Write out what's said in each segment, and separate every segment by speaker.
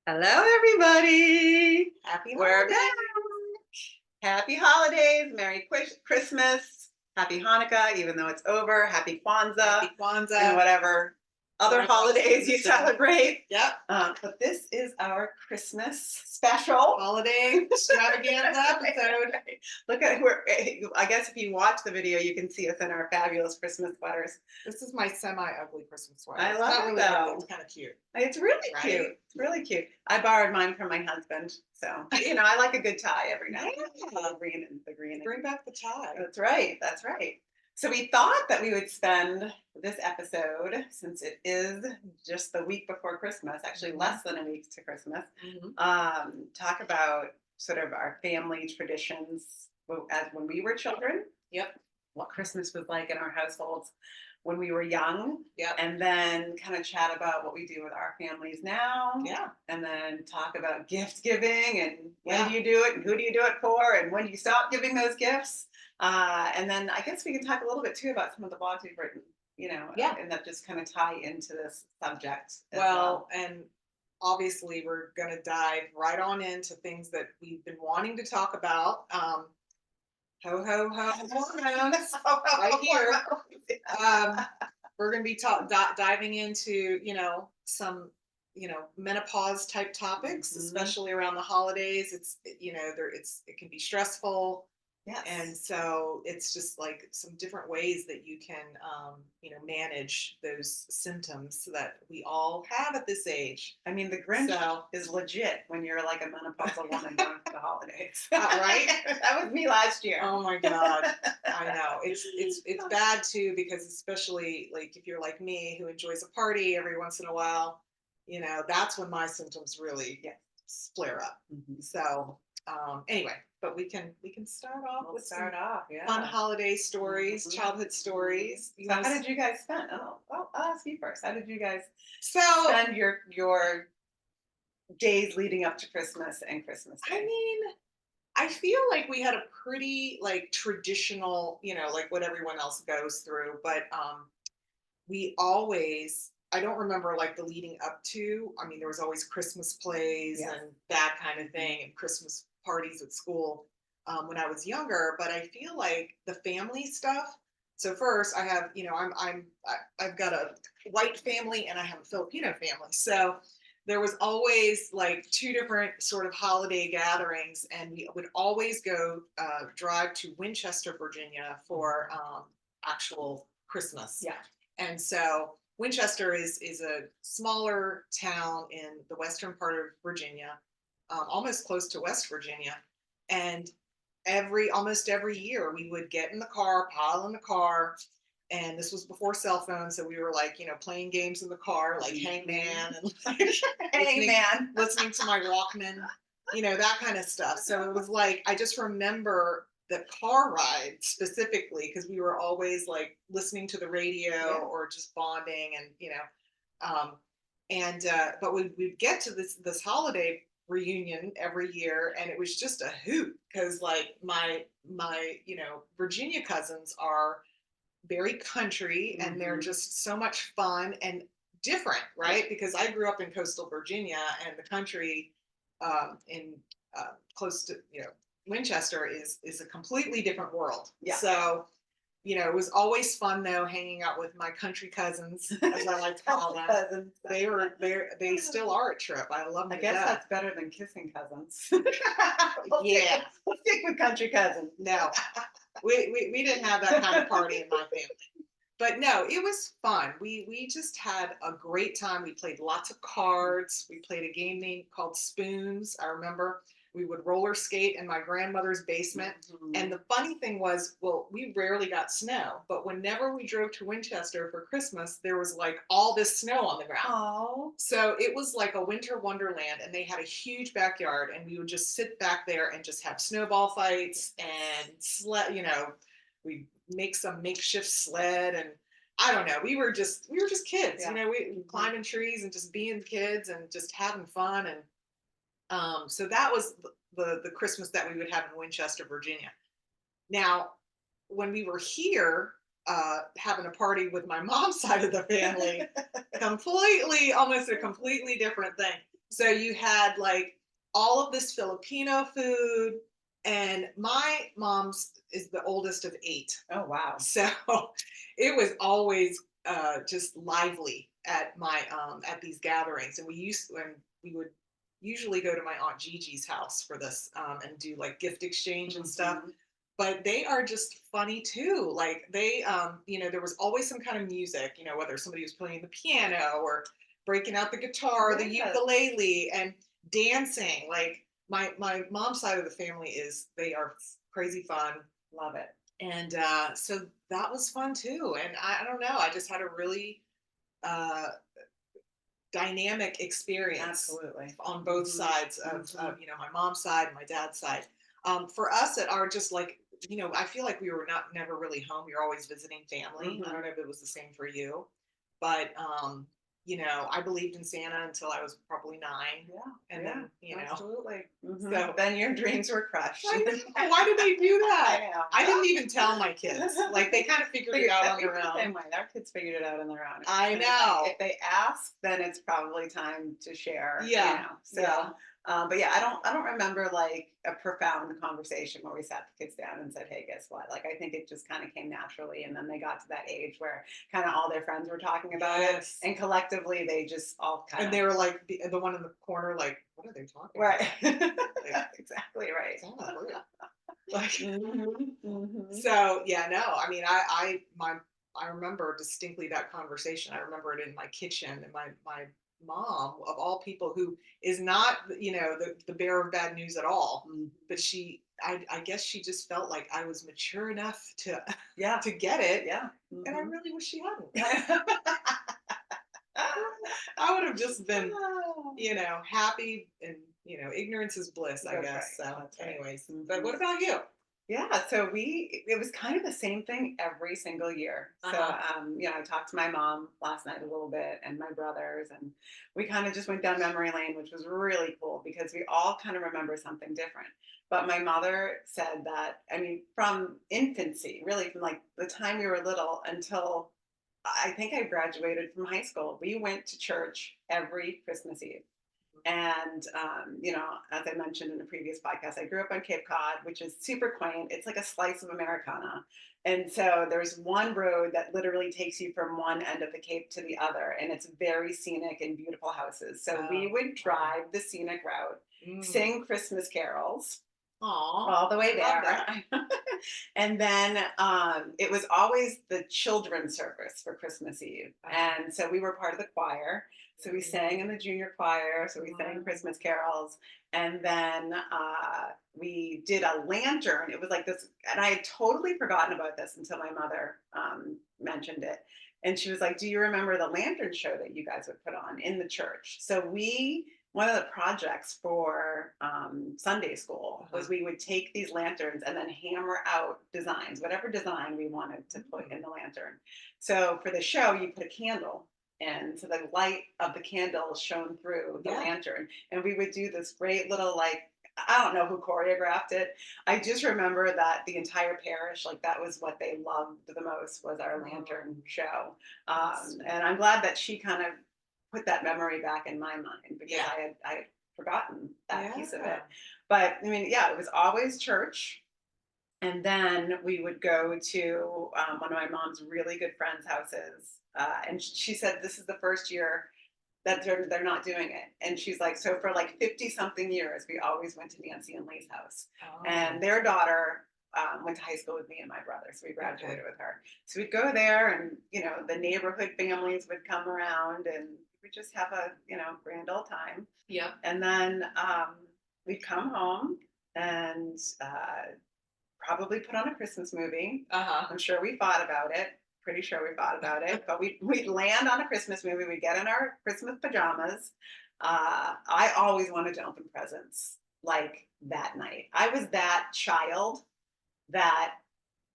Speaker 1: Hello, everybody.
Speaker 2: Happy
Speaker 1: We're
Speaker 2: holidays.
Speaker 1: back. Happy holidays. Merry Christmas. Happy Hanukkah, even though it's over. Happy Kwanzaa
Speaker 2: Happy
Speaker 1: and
Speaker 2: Kwanzaa.
Speaker 1: whatever other
Speaker 2: Whatever else you
Speaker 1: holidays
Speaker 2: want to
Speaker 1: you
Speaker 2: say.
Speaker 1: celebrate.
Speaker 2: Yep.
Speaker 1: But this is our Christmas special.
Speaker 2: Holiday extravaganza episode.
Speaker 1: Look at I guess if you watch the video, you can see us in our fabulous Christmas sweaters.
Speaker 2: This is my semi-ugly Christmas sweater.
Speaker 1: I
Speaker 2: It's
Speaker 1: love
Speaker 2: not
Speaker 1: it
Speaker 2: really ugly.
Speaker 1: though.
Speaker 2: It's kind of cute.
Speaker 1: It's really
Speaker 2: Right?
Speaker 1: cute. It's really cute. I borrowed mine from my husband. So, I like a good tie every now and then.
Speaker 2: Yeah.
Speaker 1: The green.
Speaker 2: Bring back the tie.
Speaker 1: That's right. That's right. So we thought that we would spend this episode, since it is just the week before Christmas, actually less than a week to Christmas, talk about sort of our family traditions as when we were children.
Speaker 2: Yep.
Speaker 1: What Christmas was like in our households when we were young.
Speaker 2: Yep.
Speaker 1: And then kind of chat about what we do with our families now.
Speaker 2: Yeah.
Speaker 1: And then talk about gift giving and when
Speaker 2: Yeah.
Speaker 1: do you do it and who do you do it for and when do you stop giving those gifts. And then I guess we can talk a little bit too about some of the blogs we've written,
Speaker 2: Yeah.
Speaker 1: and that just kind of tie into this subject as
Speaker 2: Well, and obviously we're going to dive right on into things that we've been wanting to talk about. Ho, ho, ho, hormones. Right here. We're going to be diving into, some, menopause type topics, especially around the holidays. It can be stressful.
Speaker 1: Yes.
Speaker 2: And so it's just like some different ways that you can, manage those symptoms that we all have at this age.
Speaker 1: I mean, the Grinch is legit when you're like a menopausal woman going for the holidays.
Speaker 2: Right?
Speaker 1: That was me last year.
Speaker 2: Oh my God. I know. It's bad too, because especially like if you're like me who enjoys a party every once in a while, that's when my symptoms really flare up.
Speaker 1: Mm-hmm.
Speaker 2: So anyway, but we can start off with
Speaker 1: some
Speaker 2: fun holiday stories, childhood stories.
Speaker 1: So how did you guys spend? I'll ask you first. How did you guys
Speaker 2: So
Speaker 1: spend your days leading up to Christmas and Christmas Day?
Speaker 2: I mean, I feel like we had a pretty like traditional, like what everyone else goes through, but we always, I don't remember like the leading up to. I mean, there was always Christmas plays and that kind of thing, and Christmas parties at school when I was younger. But I feel like the family stuff. So first, I have, I've got a white family and I have a Filipino family. So there was always like two different sort of holiday gatherings, and we would always go drive to Winchester, Virginia for actual Christmas.
Speaker 1: Yeah.
Speaker 2: And so Winchester is a smaller town in the western part of Virginia, almost close to West Virginia. And almost every year we would get in the car, pile in the car, and this was before cell phones, so we were like, playing games in the car, like Hangman and like listening to my Walkman, that kind of stuff. So it was like I just remember the car ride specifically because we were always like listening to the radio or just bonding, and but we'd get to this holiday reunion every year, and it was just a hoot because like my Virginia cousins are very country and they're just so much fun and different, right? Because I grew up in coastal Virginia, and the country in close to Winchester is a completely different world.
Speaker 1: Yeah.
Speaker 2: So it was always fun though hanging out with my country cousins, as I like to call them. They still are a trip. I love them.
Speaker 1: I guess that's better than kissing cousins.
Speaker 2: We'll
Speaker 1: stick with country cousins.
Speaker 2: No, we didn't have that kind of party in my family. But no, it was fun. We just had a great time. We played lots of cards. We played a game called Spoons. I remember we would roller skate in my grandmother's basement. And the funny thing was, well, we rarely got snow, but whenever we drove to Winchester for Christmas, there was like all this snow on the ground.
Speaker 1: Oh.
Speaker 2: So it was like a winter wonderland, and they had a huge backyard, and we would just sit back there and just have snowball fights and we'd make some makeshift sled, and I don't know. We were just kids, we climbing trees and just being kids and just having fun. And so that was the Christmas that we would have in Winchester, Virginia. Now, when we were here, having a party with my mom's side of the family, almost a completely different thing. So you had like all of this Filipino food, and my mom's is the oldest of eight.
Speaker 1: Oh, wow.
Speaker 2: So it was always just lively at my at these gatherings, and we would usually go to my aunt Gigi's house for this and do like gift exchange and stuff.
Speaker 1: Mhm.
Speaker 2: But they are just funny too. Like they, there was always some kind of music, whether somebody was playing the piano or breaking out the guitar, the
Speaker 1: Yes.
Speaker 2: ukulele, and dancing. Like my mom's side of the family is they are crazy fun,
Speaker 1: Love it.
Speaker 2: and so that was fun too. And I don't know, I just had a really uh, dynamic experience
Speaker 1: Absolutely.
Speaker 2: on both
Speaker 1: Mhm.
Speaker 2: sides of
Speaker 1: Mhm.
Speaker 2: my mom's side and my dad's side. For us, at our just like I feel like we were not never really home. You're always visiting family. I don't
Speaker 1: Mhm.
Speaker 2: know if it was the same for you, but I believed in Santa until I was probably 9,
Speaker 1: Yeah.
Speaker 2: and
Speaker 1: Yeah.
Speaker 2: then
Speaker 1: Absolutely.
Speaker 2: so
Speaker 1: Then your dreams were crushed.
Speaker 2: I know. Why did they do that?
Speaker 1: I know.
Speaker 2: I didn't even tell my kids. Like they kind of figured it out on
Speaker 1: We were
Speaker 2: their
Speaker 1: the same
Speaker 2: own.
Speaker 1: way. Our kids figured it out on their own.
Speaker 2: I
Speaker 1: If
Speaker 2: know.
Speaker 1: they ask, then it's probably time to share.
Speaker 2: Yeah. Yeah.
Speaker 1: So, but yeah, I don't remember like a profound conversation where we sat the kids down and said, "Hey, guess what?" Like I think it just kind of came naturally, and then they got to that age where kind of all their friends were talking about it,
Speaker 2: Yes.
Speaker 1: and collectively they just all kind
Speaker 2: And
Speaker 1: of
Speaker 2: they were like the one in the corner, like, what are they talking
Speaker 1: right.
Speaker 2: about? Like,
Speaker 1: Exactly right.
Speaker 2: Santa's real. Like,
Speaker 1: Mhm.
Speaker 2: so yeah, no, I mean, I remember distinctly that conversation. I remember it in my kitchen, and my mom, of all people, who is not, the bearer of bad news at all,
Speaker 1: Mhm.
Speaker 2: but I guess she just felt like I was mature enough to
Speaker 1: Yeah.
Speaker 2: to get it,
Speaker 1: Yeah.
Speaker 2: and I
Speaker 1: Mhm.
Speaker 2: really wish she hadn't. I would have just been, happy, and ignorance is bliss, I
Speaker 1: That's right.
Speaker 2: guess. So,
Speaker 1: That's right.
Speaker 2: anyways, but
Speaker 1: Mhm.
Speaker 2: what about you?
Speaker 1: Yeah, so it was kind of the same thing every single year.
Speaker 2: Uh
Speaker 1: So,
Speaker 2: huh.
Speaker 1: I talked to my mom last night a little bit and my brothers, and we kind of just went down memory lane, which was really cool because we all kind of remember something different. But my mother said that, I mean, from infancy, really from like the time we were little until I think I graduated from high school, we went to church every Christmas Eve. And, as I mentioned in the previous podcast, I grew up on Cape Cod, which is super quaint. It's like a slice of Americana. And so there's one road that literally takes you from one end of the Cape to the other. And it's very scenic and beautiful houses. So we
Speaker 2: Oh,
Speaker 1: would
Speaker 2: wow.
Speaker 1: drive the scenic route,
Speaker 2: Mm.
Speaker 1: sing Christmas carols
Speaker 2: Aw,
Speaker 1: all the way
Speaker 2: I love
Speaker 1: there.
Speaker 2: that.
Speaker 1: And then it was always the children's service for Christmas Eve.
Speaker 2: Uh-huh.
Speaker 1: And so we were part of the choir. So we sang in the junior choir. So we sang
Speaker 2: Mm.
Speaker 1: Christmas carols. And then we did a lantern. It was like this. And I had totally forgotten about this until my mother mentioned it. And she was like, "Do you remember the lantern show that you guys would put on in the church?" So one of the projects for Sunday school
Speaker 2: Uh-huh.
Speaker 1: was we would take these lanterns and then hammer out designs, whatever design we wanted to put
Speaker 2: Mm.
Speaker 1: in the lantern. So for the show, you put a candle, and so the light of the candle shone through the
Speaker 2: Yeah.
Speaker 1: lantern. And we would do this great little, like, I don't know who choreographed it. I just remember that the entire parish, like that was what they loved the most was our lantern
Speaker 2: Mm.
Speaker 1: show.
Speaker 2: That's sweet.
Speaker 1: And I'm glad that she kind of put that memory back in my mind because
Speaker 2: Yeah.
Speaker 1: I had forgotten that piece of it.
Speaker 2: Yeah.
Speaker 1: But I mean, yeah, it was always church. And then we would go to one of my mom's really good friends' houses. And she said, this is the first year that they're not doing it. And she's like, so for like 50 something years, we always went to Nancy and Lee's house.
Speaker 2: Oh,
Speaker 1: And their daughter went to high school with me and my brother. So we
Speaker 2: okay.
Speaker 1: graduated with her. So we'd go there and, the neighborhood families would come around and we'd just have a, grand old time.
Speaker 2: Yep.
Speaker 1: And then we'd come home and probably put on a Christmas movie.
Speaker 2: Uh-huh.
Speaker 1: I'm sure we thought about it. Pretty sure we thought about it. But we'd land on a Christmas movie. We'd get in our Christmas pajamas. I always wanted to open presents like that night. I was that child that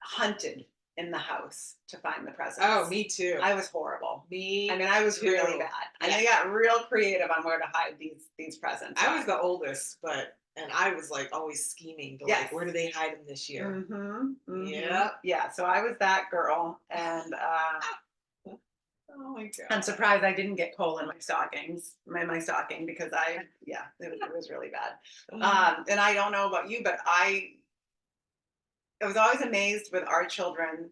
Speaker 1: hunted in the house to find the
Speaker 2: Oh,
Speaker 1: presents.
Speaker 2: me too.
Speaker 1: I was horrible. I
Speaker 2: Me
Speaker 1: mean, I was really
Speaker 2: too.
Speaker 1: bad. And
Speaker 2: Yeah.
Speaker 1: they got real creative on where to hide these presents.
Speaker 2: I was the oldest, and I was like always scheming to
Speaker 1: Yes.
Speaker 2: like, where do they hide them this year?
Speaker 1: Mm-hmm. Mm-hmm.
Speaker 2: Yep.
Speaker 1: Yeah. So I was that girl, and
Speaker 2: Oh my god.
Speaker 1: I'm surprised I didn't get coal in my stockings, my stocking, because yeah, it was really bad. And I don't know about you, but I was always amazed with our children.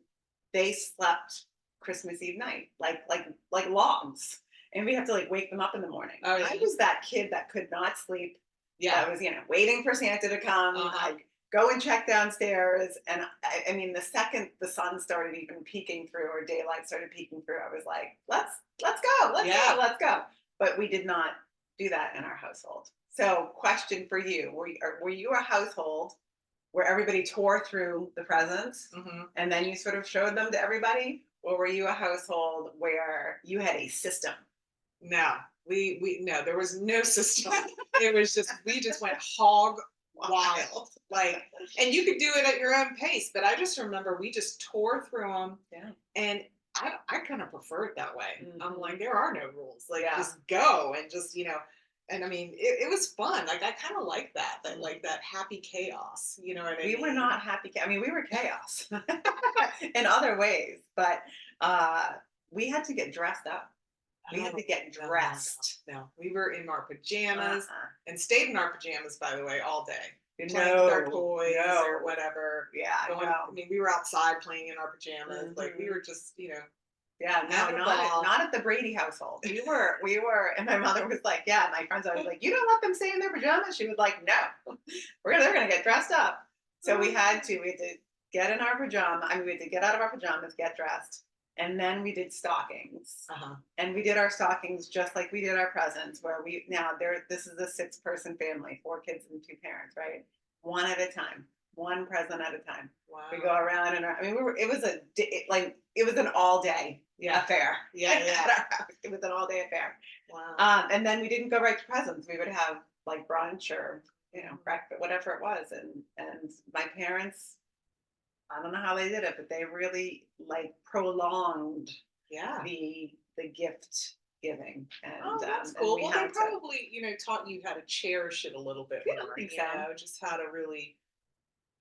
Speaker 1: They slept Christmas Eve night, like logs. And we have to like wake them up in the morning.
Speaker 2: Oh, yeah.
Speaker 1: I was that kid that could not sleep.
Speaker 2: Yeah.
Speaker 1: That was, waiting for Santa to come. I'd go and check downstairs. And I mean, the second the sun started even peeking through or daylight started peeking through, I was like, let's go,
Speaker 2: Yeah.
Speaker 1: let's go. But we did not do that in our household. So, question for you: were you a household where everybody tore through the presents and then you sort of showed them to everybody? Or were you a household where you had a system?
Speaker 2: No, we no, there was no system. It was just we just went hog wild. Like, and you could do it at your own pace, but I just remember we just tore through them.
Speaker 1: Yeah.
Speaker 2: And I kind of prefer it that way. I'm
Speaker 1: Mhm.
Speaker 2: like, there are no rules. Like,
Speaker 1: Yeah.
Speaker 2: just go and just, and I mean, it was fun. Like, I kind of like that, like that happy chaos. You know what I
Speaker 1: We
Speaker 2: mean?
Speaker 1: were not happy. I mean, we were chaos in other ways, but we had to get dressed up. We had to get
Speaker 2: No, no, no,
Speaker 1: dressed.
Speaker 2: no. We were in our pajamas
Speaker 1: Uh-uh.
Speaker 2: and stayed in our pajamas, by the way, all day. Playing
Speaker 1: No,
Speaker 2: with our toys
Speaker 1: no.
Speaker 2: or whatever.
Speaker 1: Yeah,
Speaker 2: I
Speaker 1: no.
Speaker 2: mean, we were outside playing in our pajamas. Like, we were just,
Speaker 1: Yeah, no,
Speaker 2: having a ball.
Speaker 1: not at the Brady household. We were, and my mother was like, yeah, my friends always like, you don't let them stay in their pajamas. She was like, no, they're gonna get dressed up. So we had to get in our pajamas. I mean, we had to get out of our pajamas, get dressed, and then we did stockings. And we did our stockings just like we did our presents, where this is a 6-person family, 4 kids and 2 parents, right? One at a time, one present at a time.
Speaker 2: Wow.
Speaker 1: We go around and I mean, it was an all day affair.
Speaker 2: Yeah, yeah.
Speaker 1: It was an all day affair.
Speaker 2: Wow.
Speaker 1: And then we didn't go right to presents. We would have like brunch or breakfast, whatever it was. And my parents, I don't know how they did it, but they really like prolonged
Speaker 2: Yeah.
Speaker 1: the gift giving. And
Speaker 2: Oh, that's
Speaker 1: and
Speaker 2: cool.
Speaker 1: we
Speaker 2: Well, they
Speaker 1: had to,
Speaker 2: probably, taught you how to cherish it a little bit
Speaker 1: yeah, I
Speaker 2: more,
Speaker 1: think so.
Speaker 2: just how to really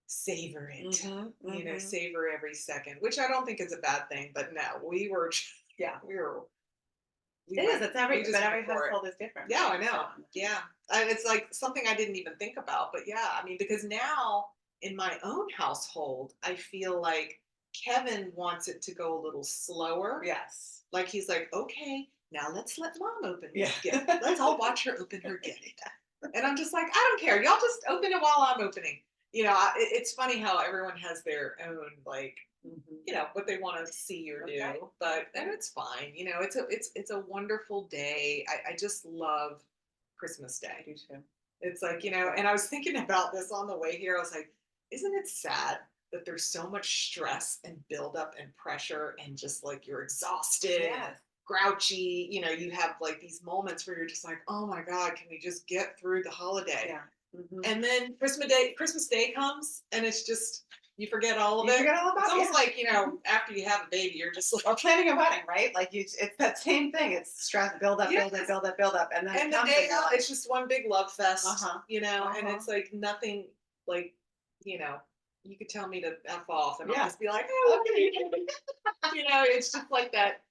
Speaker 2: savor it,
Speaker 1: Mhm.
Speaker 2: savor every second, which I don't think is a bad thing, but no, we were,
Speaker 1: Yeah.
Speaker 2: we
Speaker 1: It is.
Speaker 2: went,
Speaker 1: It's
Speaker 2: we just
Speaker 1: every
Speaker 2: went for it.
Speaker 1: household is different.
Speaker 2: Yeah, I
Speaker 1: Right?
Speaker 2: know. Yeah. It's like something I didn't even think about, but yeah, I mean, because now in my own household, I feel like Kevin wants it to go a little slower.
Speaker 1: Yes.
Speaker 2: Like, he's like, okay, now let's let mom open
Speaker 1: Yeah.
Speaker 2: this gift. Let's all watch her open her gift. And I'm just like, I don't care. Y'all just open it while I'm opening. It's funny how everyone has their own, like, what they want to see or do.
Speaker 1: Okay.
Speaker 2: And it's fine. It's a wonderful day. I just love Christmas Day.
Speaker 1: I do too.
Speaker 2: It's like, and I was thinking about this on the way here. I was like, isn't it sad that there's so much stress and buildup and pressure and just like you're exhausted and
Speaker 1: Yes.
Speaker 2: grouchy? You have like these moments where you're just like, oh my God, can we just get through the holiday?
Speaker 1: Yeah. Mhm.
Speaker 2: And then Christmas Day comes and it's just, you forget all of
Speaker 1: You
Speaker 2: it.
Speaker 1: forget all about
Speaker 2: It's
Speaker 1: it.
Speaker 2: almost
Speaker 1: Yeah.
Speaker 2: like, after you have a baby, you're just like,
Speaker 1: Or planning a wedding, right? Like it's that same thing. It's stress, build up, build
Speaker 2: Yes.
Speaker 1: up, build up, build up, and then
Speaker 2: and
Speaker 1: it
Speaker 2: the
Speaker 1: comes
Speaker 2: day
Speaker 1: and you're
Speaker 2: out,
Speaker 1: like,
Speaker 2: it's just one big love fest, and
Speaker 1: Uh-huh.
Speaker 2: it's like nothing, like, you could tell me to F off and I'll
Speaker 1: Yeah.
Speaker 2: just be like, oh, it's just like that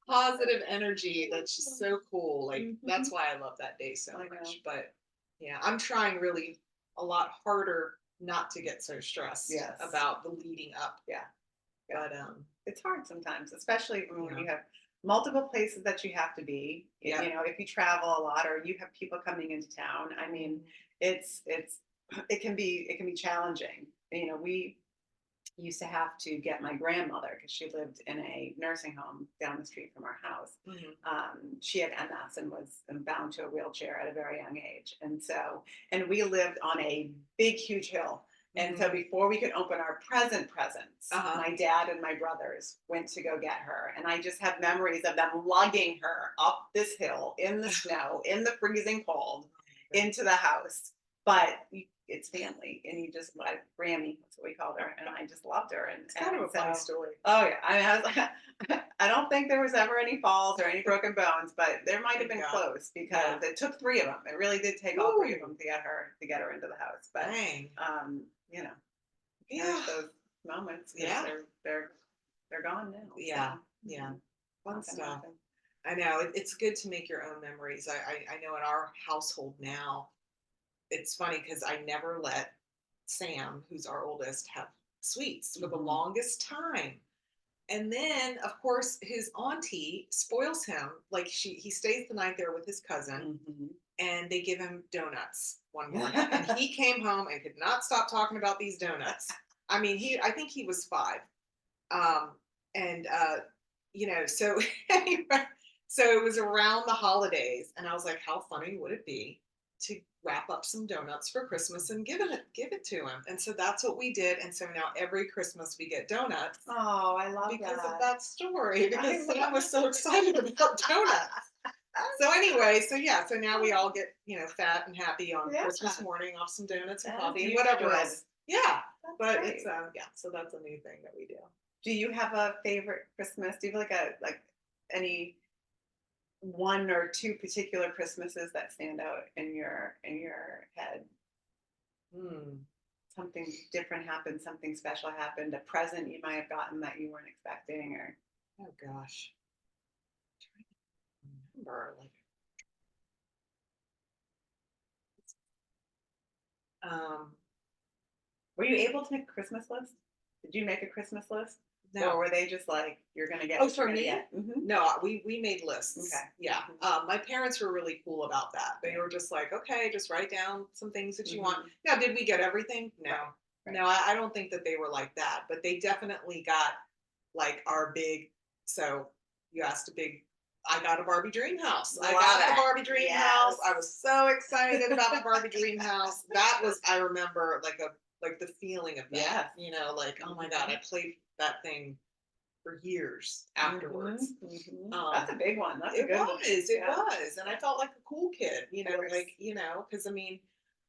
Speaker 2: positive energy that's just so cool. Like, that's why I love that day so
Speaker 1: I know.
Speaker 2: much. But yeah, I'm trying really a lot harder not to get so stressed
Speaker 1: Yes.
Speaker 2: about the leading up.
Speaker 1: Yeah.
Speaker 2: But
Speaker 1: It's hard sometimes, especially when
Speaker 2: Yeah.
Speaker 1: you have multiple places that you have to be.
Speaker 2: Yeah.
Speaker 1: If you travel a lot or you have people coming into town. I mean, it's it can be challenging. We used to have to get my grandmother because she lived in a nursing home down the street from our house. She had MS and was bound to a wheelchair at a very young age, and we lived on a big, huge hill. And so before we could open our presents, my dad and my brothers went to go get her. And I just have memories of them lugging her up this hill in the snow, in the freezing cold, into the house. But it's family, and you just like Grammy, that's what we called her, and I just loved her. And
Speaker 2: it's kind of a funny story.
Speaker 1: Oh yeah, I mean, I was like, I don't think there was ever any falls or any broken bones, but there might have been close because it took 3 of them. It really did take all 3 of them to get her into the house. But
Speaker 2: Dang.
Speaker 1: cherish those moments because they're gone now.
Speaker 2: Yeah,
Speaker 1: So.
Speaker 2: yeah. Fun
Speaker 1: Often
Speaker 2: stuff.
Speaker 1: happen.
Speaker 2: I know it's good to make your own memories. I know in our household now, it's funny because I never let Sam, who's our oldest, have sweets for the
Speaker 1: Mhm.
Speaker 2: longest time. And then, of course, his auntie spoils him. Like he stays the night there with his cousin,
Speaker 1: Mhm.
Speaker 2: and they give him donuts one morning. And he came home and could not stop talking about these donuts. I mean, I think he was 5. Um, and so anyway, so it was around the holidays, and I was like, how funny would it be to wrap up some donuts for Christmas and give it to him? And so that's what we did. And so now every Christmas we get donuts
Speaker 1: Oh, I love
Speaker 2: because of
Speaker 1: that.
Speaker 2: that story,
Speaker 1: I
Speaker 2: because
Speaker 1: love
Speaker 2: Sam was so excited about donuts. So anyway, so yeah, so now we all get, fat and happy on
Speaker 1: Yeah.
Speaker 2: Christmas morning off some donuts and
Speaker 1: As
Speaker 2: coffee and
Speaker 1: you
Speaker 2: whatever
Speaker 1: should.
Speaker 2: else. Yeah,
Speaker 1: That's
Speaker 2: but
Speaker 1: great.
Speaker 2: it's yeah, so that's a new thing that we do.
Speaker 1: Do you have a favorite Christmas? Do you have like any one or two particular Christmases that stand out in your head?
Speaker 2: Hmm.
Speaker 1: Something different happened, something special happened, a present you might have gotten that you weren't expecting, or
Speaker 2: Oh gosh. Trying to remember like um
Speaker 1: were you able to make a Christmas list? Did you make a Christmas list? Or
Speaker 2: no.
Speaker 1: were they just like, you're gonna get
Speaker 2: Oh,
Speaker 1: what you're
Speaker 2: for
Speaker 1: gonna
Speaker 2: me?
Speaker 1: get? Mm-hmm.
Speaker 2: No, we made lists.
Speaker 1: Okay.
Speaker 2: Yeah. My parents were really cool about that. They
Speaker 1: Yeah.
Speaker 2: were just like, okay, just write down some things that you want.
Speaker 1: Mhm.
Speaker 2: Now, did we get everything? No.
Speaker 1: Right, right.
Speaker 2: No, I don't think that they were like that, but they definitely got like our big, so you asked a big, I got a Barbie dream house. I
Speaker 1: Love
Speaker 2: got the
Speaker 1: it.
Speaker 2: Barbie dream house.
Speaker 1: Yes.
Speaker 2: I was so excited about the Barbie dream house. That was, I remember like the feeling of that,
Speaker 1: Yes.
Speaker 2: like, oh my God, I played that thing for years afterwards.
Speaker 1: Mhm, mhm. That's
Speaker 2: Um,
Speaker 1: a big one. That's a
Speaker 2: it
Speaker 1: good one.
Speaker 2: it
Speaker 1: Yeah.
Speaker 2: was, and I felt like a cool kid,
Speaker 1: Course.
Speaker 2: because I mean,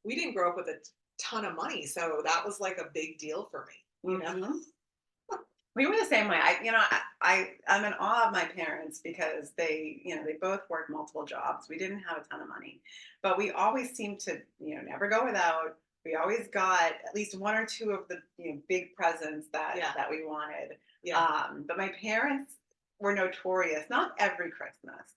Speaker 2: we didn't grow up with a ton of money, so that was like a big deal for me.
Speaker 1: Mhm. We were the same way. I'm in awe of my parents because they both worked multiple jobs. We didn't have a ton of money, but we always seemed to, never go without. We always got at least one or two of the, big presents that
Speaker 2: Yeah,
Speaker 1: that we wanted.
Speaker 2: yeah.
Speaker 1: But my parents were notorious, not every Christmas,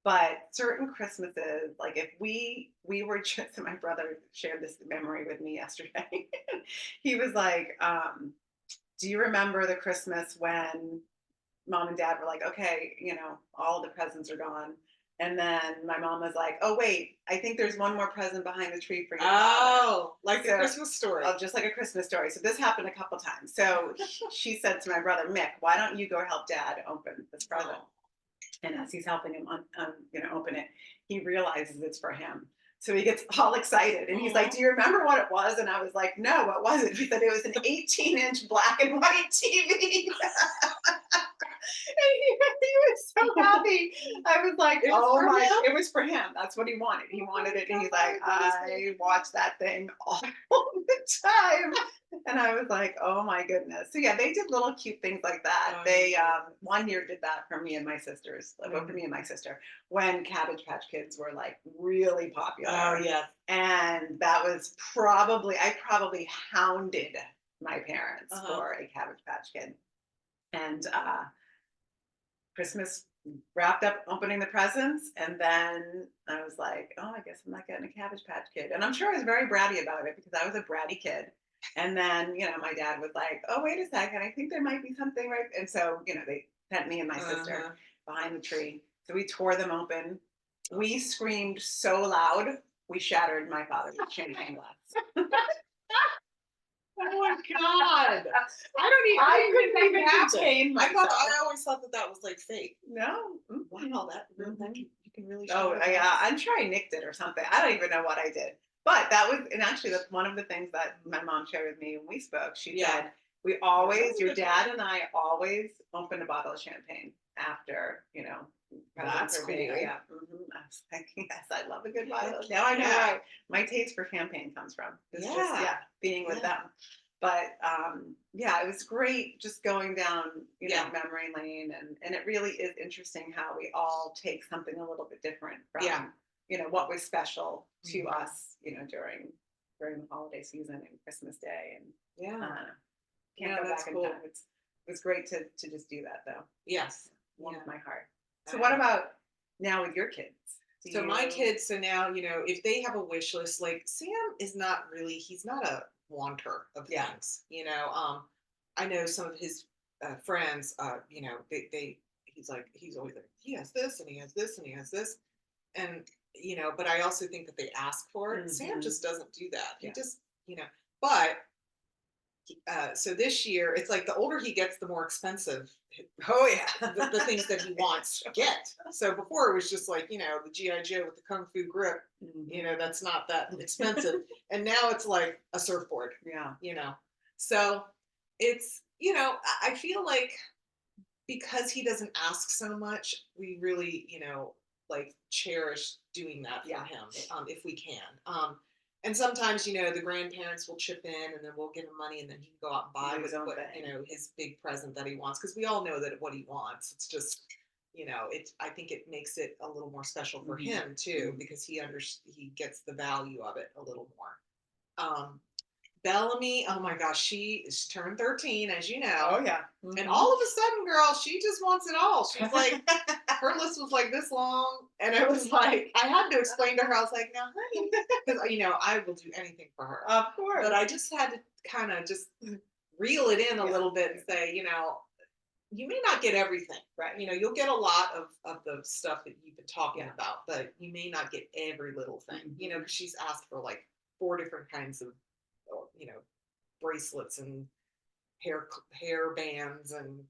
Speaker 1: but certain Christmases, like if we were just, my brother shared this memory with me yesterday. He was like, do you remember the Christmas when mom and dad were like, okay, all the presents are gone? And then my mom was like, oh, wait, I think there's one more present behind the tree for your father.
Speaker 2: Oh, like the
Speaker 1: So,
Speaker 2: Christmas story.
Speaker 1: oh, just like a Christmas story. So this happened a couple times. So she said to my brother, Mick, why don't you go help dad open this present?
Speaker 2: Oh.
Speaker 1: And as he's helping him open it, he realizes it's for him. So he gets all excited and he's like, do you remember what it was? And I was like, no, what was it? He said it was an 18-inch black and white TV. He was so happy. I was like,
Speaker 2: It was
Speaker 1: oh
Speaker 2: for
Speaker 1: my,
Speaker 2: him?
Speaker 1: it was for him. That's what he wanted. He
Speaker 2: Oh
Speaker 1: wanted
Speaker 2: my
Speaker 1: it. And he's
Speaker 2: God,
Speaker 1: like,
Speaker 2: that is
Speaker 1: I watched that thing all the time. And I was like, oh my goodness. So yeah, they did little cute things like that. They one year did that for me and my sisters, for me and my sister, when Cabbage Patch Kids were like really popular.
Speaker 2: Oh yeah.
Speaker 1: And I probably hounded my parents for a Cabbage Patch Kid. And Christmas wrapped up opening the presents, and then I was like, oh, I guess I'm not getting a Cabbage Patch Kid. And I'm sure I was very bratty about it because I was a bratty kid. And then, my dad was like, oh, wait a second, I think there might be something right. And so, they sent me and my sister behind the tree. So we tore them open. We screamed so loud, we shattered my father's champagne glass.
Speaker 2: Oh my God.
Speaker 1: I couldn't even contain
Speaker 2: I
Speaker 1: myself.
Speaker 2: always thought that was like fake.
Speaker 1: No.
Speaker 2: Wow, you can really
Speaker 1: Oh,
Speaker 2: shatter
Speaker 1: yeah.
Speaker 2: glass.
Speaker 1: I'm sure I nicked it or something. I don't even know what I did. But and actually, that's one of the things that my mom shared with me when we spoke. She said, your dad and I always opened a bottle of champagne after,
Speaker 2: That's
Speaker 1: for being,
Speaker 2: cool.
Speaker 1: yeah. I was like, yes, I love a good bottle. Now I know where my taste for champagne comes from. It's just, being with them. But yeah, it was great just going down, memory lane, and it really is interesting how we all take something a little bit different from, what was special to us, during the holiday season and Christmas Day, and can't go
Speaker 2: that's
Speaker 1: back in
Speaker 2: cool.
Speaker 1: time. It was great to just do that though.
Speaker 2: Yes.
Speaker 1: warms
Speaker 2: Yeah.
Speaker 1: my heart. So what about now with your kids? Do
Speaker 2: So my
Speaker 1: you?
Speaker 2: kids, so now, if they have a wish list, like Sam is not really, he's not a wanter of
Speaker 1: Yeah.
Speaker 2: things, I know some of his friends, he's like, he's always like, he has this and he has this and he has this. And, but I also think that they ask for it. Sam
Speaker 1: Mhm.
Speaker 2: just doesn't do that. He
Speaker 1: Yeah.
Speaker 2: just, but so this year, it's like the older he gets, the more expensive
Speaker 1: Oh yeah.
Speaker 2: the things that he wants get. So before it was just like, the G.I. Joe with the Kung Fu grip,
Speaker 1: Mhm.
Speaker 2: that's not that expensive. And now it's like a surfboard,
Speaker 1: Yeah.
Speaker 2: So it's, I feel like because he doesn't ask so much, we really, like cherish doing that for
Speaker 1: Yeah.
Speaker 2: him if we can. And sometimes, the grandparents will chip in and then we'll give him money and then he can go out and buy
Speaker 1: Do his own
Speaker 2: what,
Speaker 1: thing.
Speaker 2: his big present that he wants. Because we all know that what he wants. It's just, I think it makes it a little more special for
Speaker 1: Mhm.
Speaker 2: him too,
Speaker 1: Mhm.
Speaker 2: because he gets the value of it a little more. Bellamy, oh my gosh, she is turned 13, as you know.
Speaker 1: Oh yeah.
Speaker 2: And
Speaker 1: Mhm.
Speaker 2: all of a sudden, girl, she just wants it all. She's like, her list was like this long. And it was like, I had to explain to her, I was like, now, honey, because, I will do anything for her.
Speaker 1: Of course.
Speaker 2: But I just had to kind of just reel it in a
Speaker 1: Yeah.
Speaker 2: little bit and say, you may not get everything,
Speaker 1: Right.
Speaker 2: You'll get a lot of the stuff that you've been talking
Speaker 1: Yeah.
Speaker 2: about, but you may not get every little thing,
Speaker 1: Mhm.
Speaker 2: because she's asked for like 4 different kinds of, bracelets and hair bands and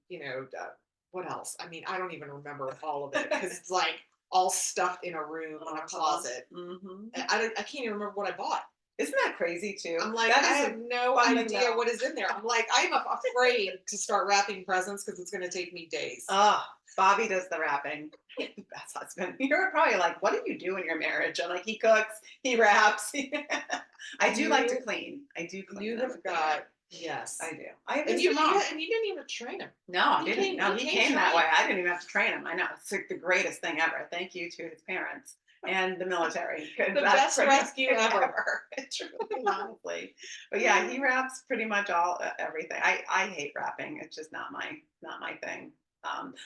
Speaker 2: what else? I mean, I don't even remember all of it because it's like all stuffed in a room in a closet.
Speaker 1: Mhm.
Speaker 2: I can't even remember what I bought.
Speaker 1: Isn't that crazy too?
Speaker 2: I'm like,
Speaker 1: That
Speaker 2: I
Speaker 1: is
Speaker 2: have no
Speaker 1: fun to
Speaker 2: idea
Speaker 1: know.
Speaker 2: what is in there. I'm like, I'm afraid to start wrapping presents because it's going to take me days.
Speaker 1: Oh, Bobby does the wrapping. He's the best husband. You're probably like, what do you do in your marriage? I'm like, he cooks, he wraps. I do like to
Speaker 2: You-
Speaker 1: clean. I do clean.
Speaker 2: You
Speaker 1: I'm a
Speaker 2: have
Speaker 1: cleaner.
Speaker 2: Got yes.
Speaker 1: I do. I have
Speaker 2: And
Speaker 1: just
Speaker 2: you
Speaker 1: your mom.
Speaker 2: and you didn't even train him.
Speaker 1: No, I
Speaker 2: He
Speaker 1: didn't.
Speaker 2: came-
Speaker 1: No,
Speaker 2: he
Speaker 1: he
Speaker 2: came
Speaker 1: came that way.
Speaker 2: trained.
Speaker 1: I didn't even have to train him. I know. It's like the greatest thing ever. Thank you to his parents and the military. 'Cause
Speaker 2: The
Speaker 1: that's
Speaker 2: best
Speaker 1: pretty
Speaker 2: rescue
Speaker 1: much
Speaker 2: ever.
Speaker 1: Truly, honestly. But yeah, he wraps pretty much all everything. I hate wrapping. It's just not my thing.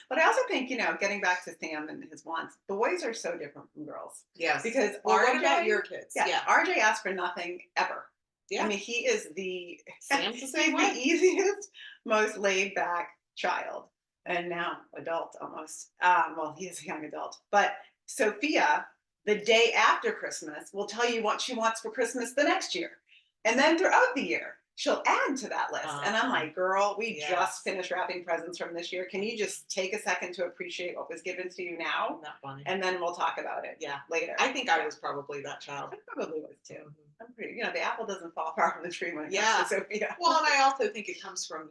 Speaker 1: But I also think, getting back to Sam and his wants, boys are so different from girls.
Speaker 2: Yes.
Speaker 1: Because
Speaker 2: Well,
Speaker 1: RJ,
Speaker 2: what about your kids?
Speaker 1: yeah,
Speaker 2: Yeah.
Speaker 1: RJ asks for nothing ever.
Speaker 2: Yeah.
Speaker 1: I mean, he is the
Speaker 2: Sam's the same
Speaker 1: he's
Speaker 2: way.
Speaker 1: the easiest, most laid back child, and now adult almost. Well, he is a young adult, but Sophia, the day after Christmas, will tell you what she wants for Christmas the next year, and then throughout the year, she'll add to that list. And I'm like, girl, we
Speaker 2: Yes.
Speaker 1: just finished wrapping presents from this year. Can you just take a second to appreciate what was given to you now?
Speaker 2: Isn't that funny?
Speaker 1: And then we'll talk about it.
Speaker 2: Yeah.
Speaker 1: Later.
Speaker 2: I think I was probably that child.
Speaker 1: I probably was too. I'm pretty. The apple doesn't fall far from the tree when it
Speaker 2: Yeah.
Speaker 1: comes to Sophia.
Speaker 2: Well, and I also think it comes from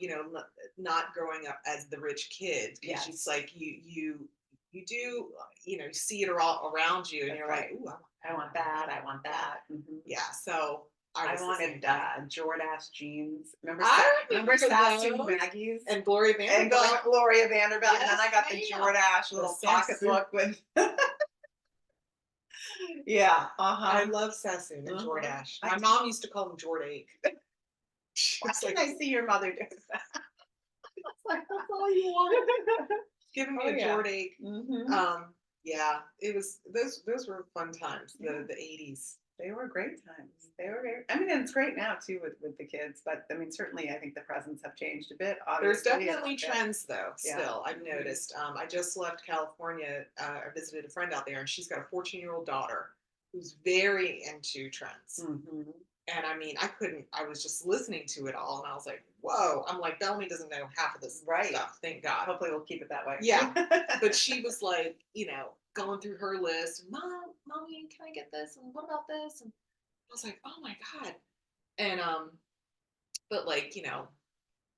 Speaker 2: not growing up as the rich kid.
Speaker 1: Yes.
Speaker 2: It's like you do you see it all around you, and
Speaker 1: That's
Speaker 2: you're
Speaker 1: right.
Speaker 2: like, ooh,
Speaker 1: I want that. I want that. Mhm.
Speaker 2: yeah. So
Speaker 1: I
Speaker 2: was the
Speaker 1: wanted
Speaker 2: same.
Speaker 1: Jordache jeans. Remember,
Speaker 2: I
Speaker 1: remember
Speaker 2: remember
Speaker 1: Sassy
Speaker 2: those.
Speaker 1: Maggie's
Speaker 2: And Gloria
Speaker 1: and
Speaker 2: Vanderbilt.
Speaker 1: Gloria Vanderbilt, and then I got the
Speaker 2: Yes, ma'am.
Speaker 1: Jordache little
Speaker 2: The
Speaker 1: pocketbook with. Yeah.
Speaker 2: I love Sassoon and
Speaker 1: Mhm.
Speaker 2: Jordache.
Speaker 1: I
Speaker 2: My
Speaker 1: do.
Speaker 2: mom used to call them Jordake.
Speaker 1: Why
Speaker 2: It's
Speaker 1: can
Speaker 2: like,
Speaker 1: I see your mother do that?
Speaker 2: it's like that's all you want. Giving me
Speaker 1: Oh,
Speaker 2: a
Speaker 1: yeah.
Speaker 2: Jordake.
Speaker 1: Mhm.
Speaker 2: Yeah, it was those were fun times.
Speaker 1: Yeah.
Speaker 2: The 80s.
Speaker 1: They were great times. They were great. I mean, and it's great now too with the kids. But I mean, certainly, I think the presents have changed a bit.
Speaker 2: There's
Speaker 1: Obviously,
Speaker 2: definitely trends though.
Speaker 1: Yeah.
Speaker 2: Still, I've noticed. I just left California. I visited a friend out there, and she's got a 14-year-old daughter who's very into trends.
Speaker 1: Mhm.
Speaker 2: And I mean, I was just listening to it all, and I was like, whoa. I'm like, Bellamy doesn't know half of this
Speaker 1: Right.
Speaker 2: stuff. Thank God.
Speaker 1: Hopefully, we'll keep it that way.
Speaker 2: Yeah. But she was like, going through her list. Mommy, can I get this? And what about this? And I was like, oh my God. And but like,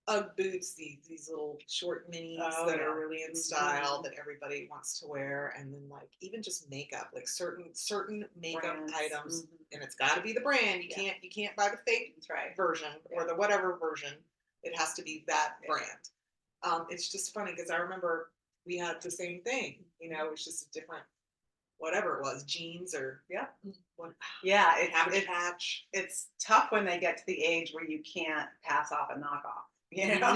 Speaker 2: Ugg boots, these little short minis
Speaker 1: Oh,
Speaker 2: that
Speaker 1: yeah.
Speaker 2: are really in style
Speaker 1: Mhm.
Speaker 2: that everybody wants to wear, and then like even just makeup, like certain makeup
Speaker 1: Brands.
Speaker 2: items,
Speaker 1: Mhm.
Speaker 2: and it's got to be the brand. You can't buy the fake
Speaker 1: That's right.
Speaker 2: version or
Speaker 1: Yeah.
Speaker 2: the whatever version. It has to be that
Speaker 1: Yeah.
Speaker 2: brand. It's just funny because I remember we had the same thing. It was just a different whatever it was, jeans or
Speaker 1: Yeah.
Speaker 2: what.
Speaker 1: Yeah.
Speaker 2: Cabbage Patch.
Speaker 1: It's tough when they get to the age where you can't pass off a knockoff. you know,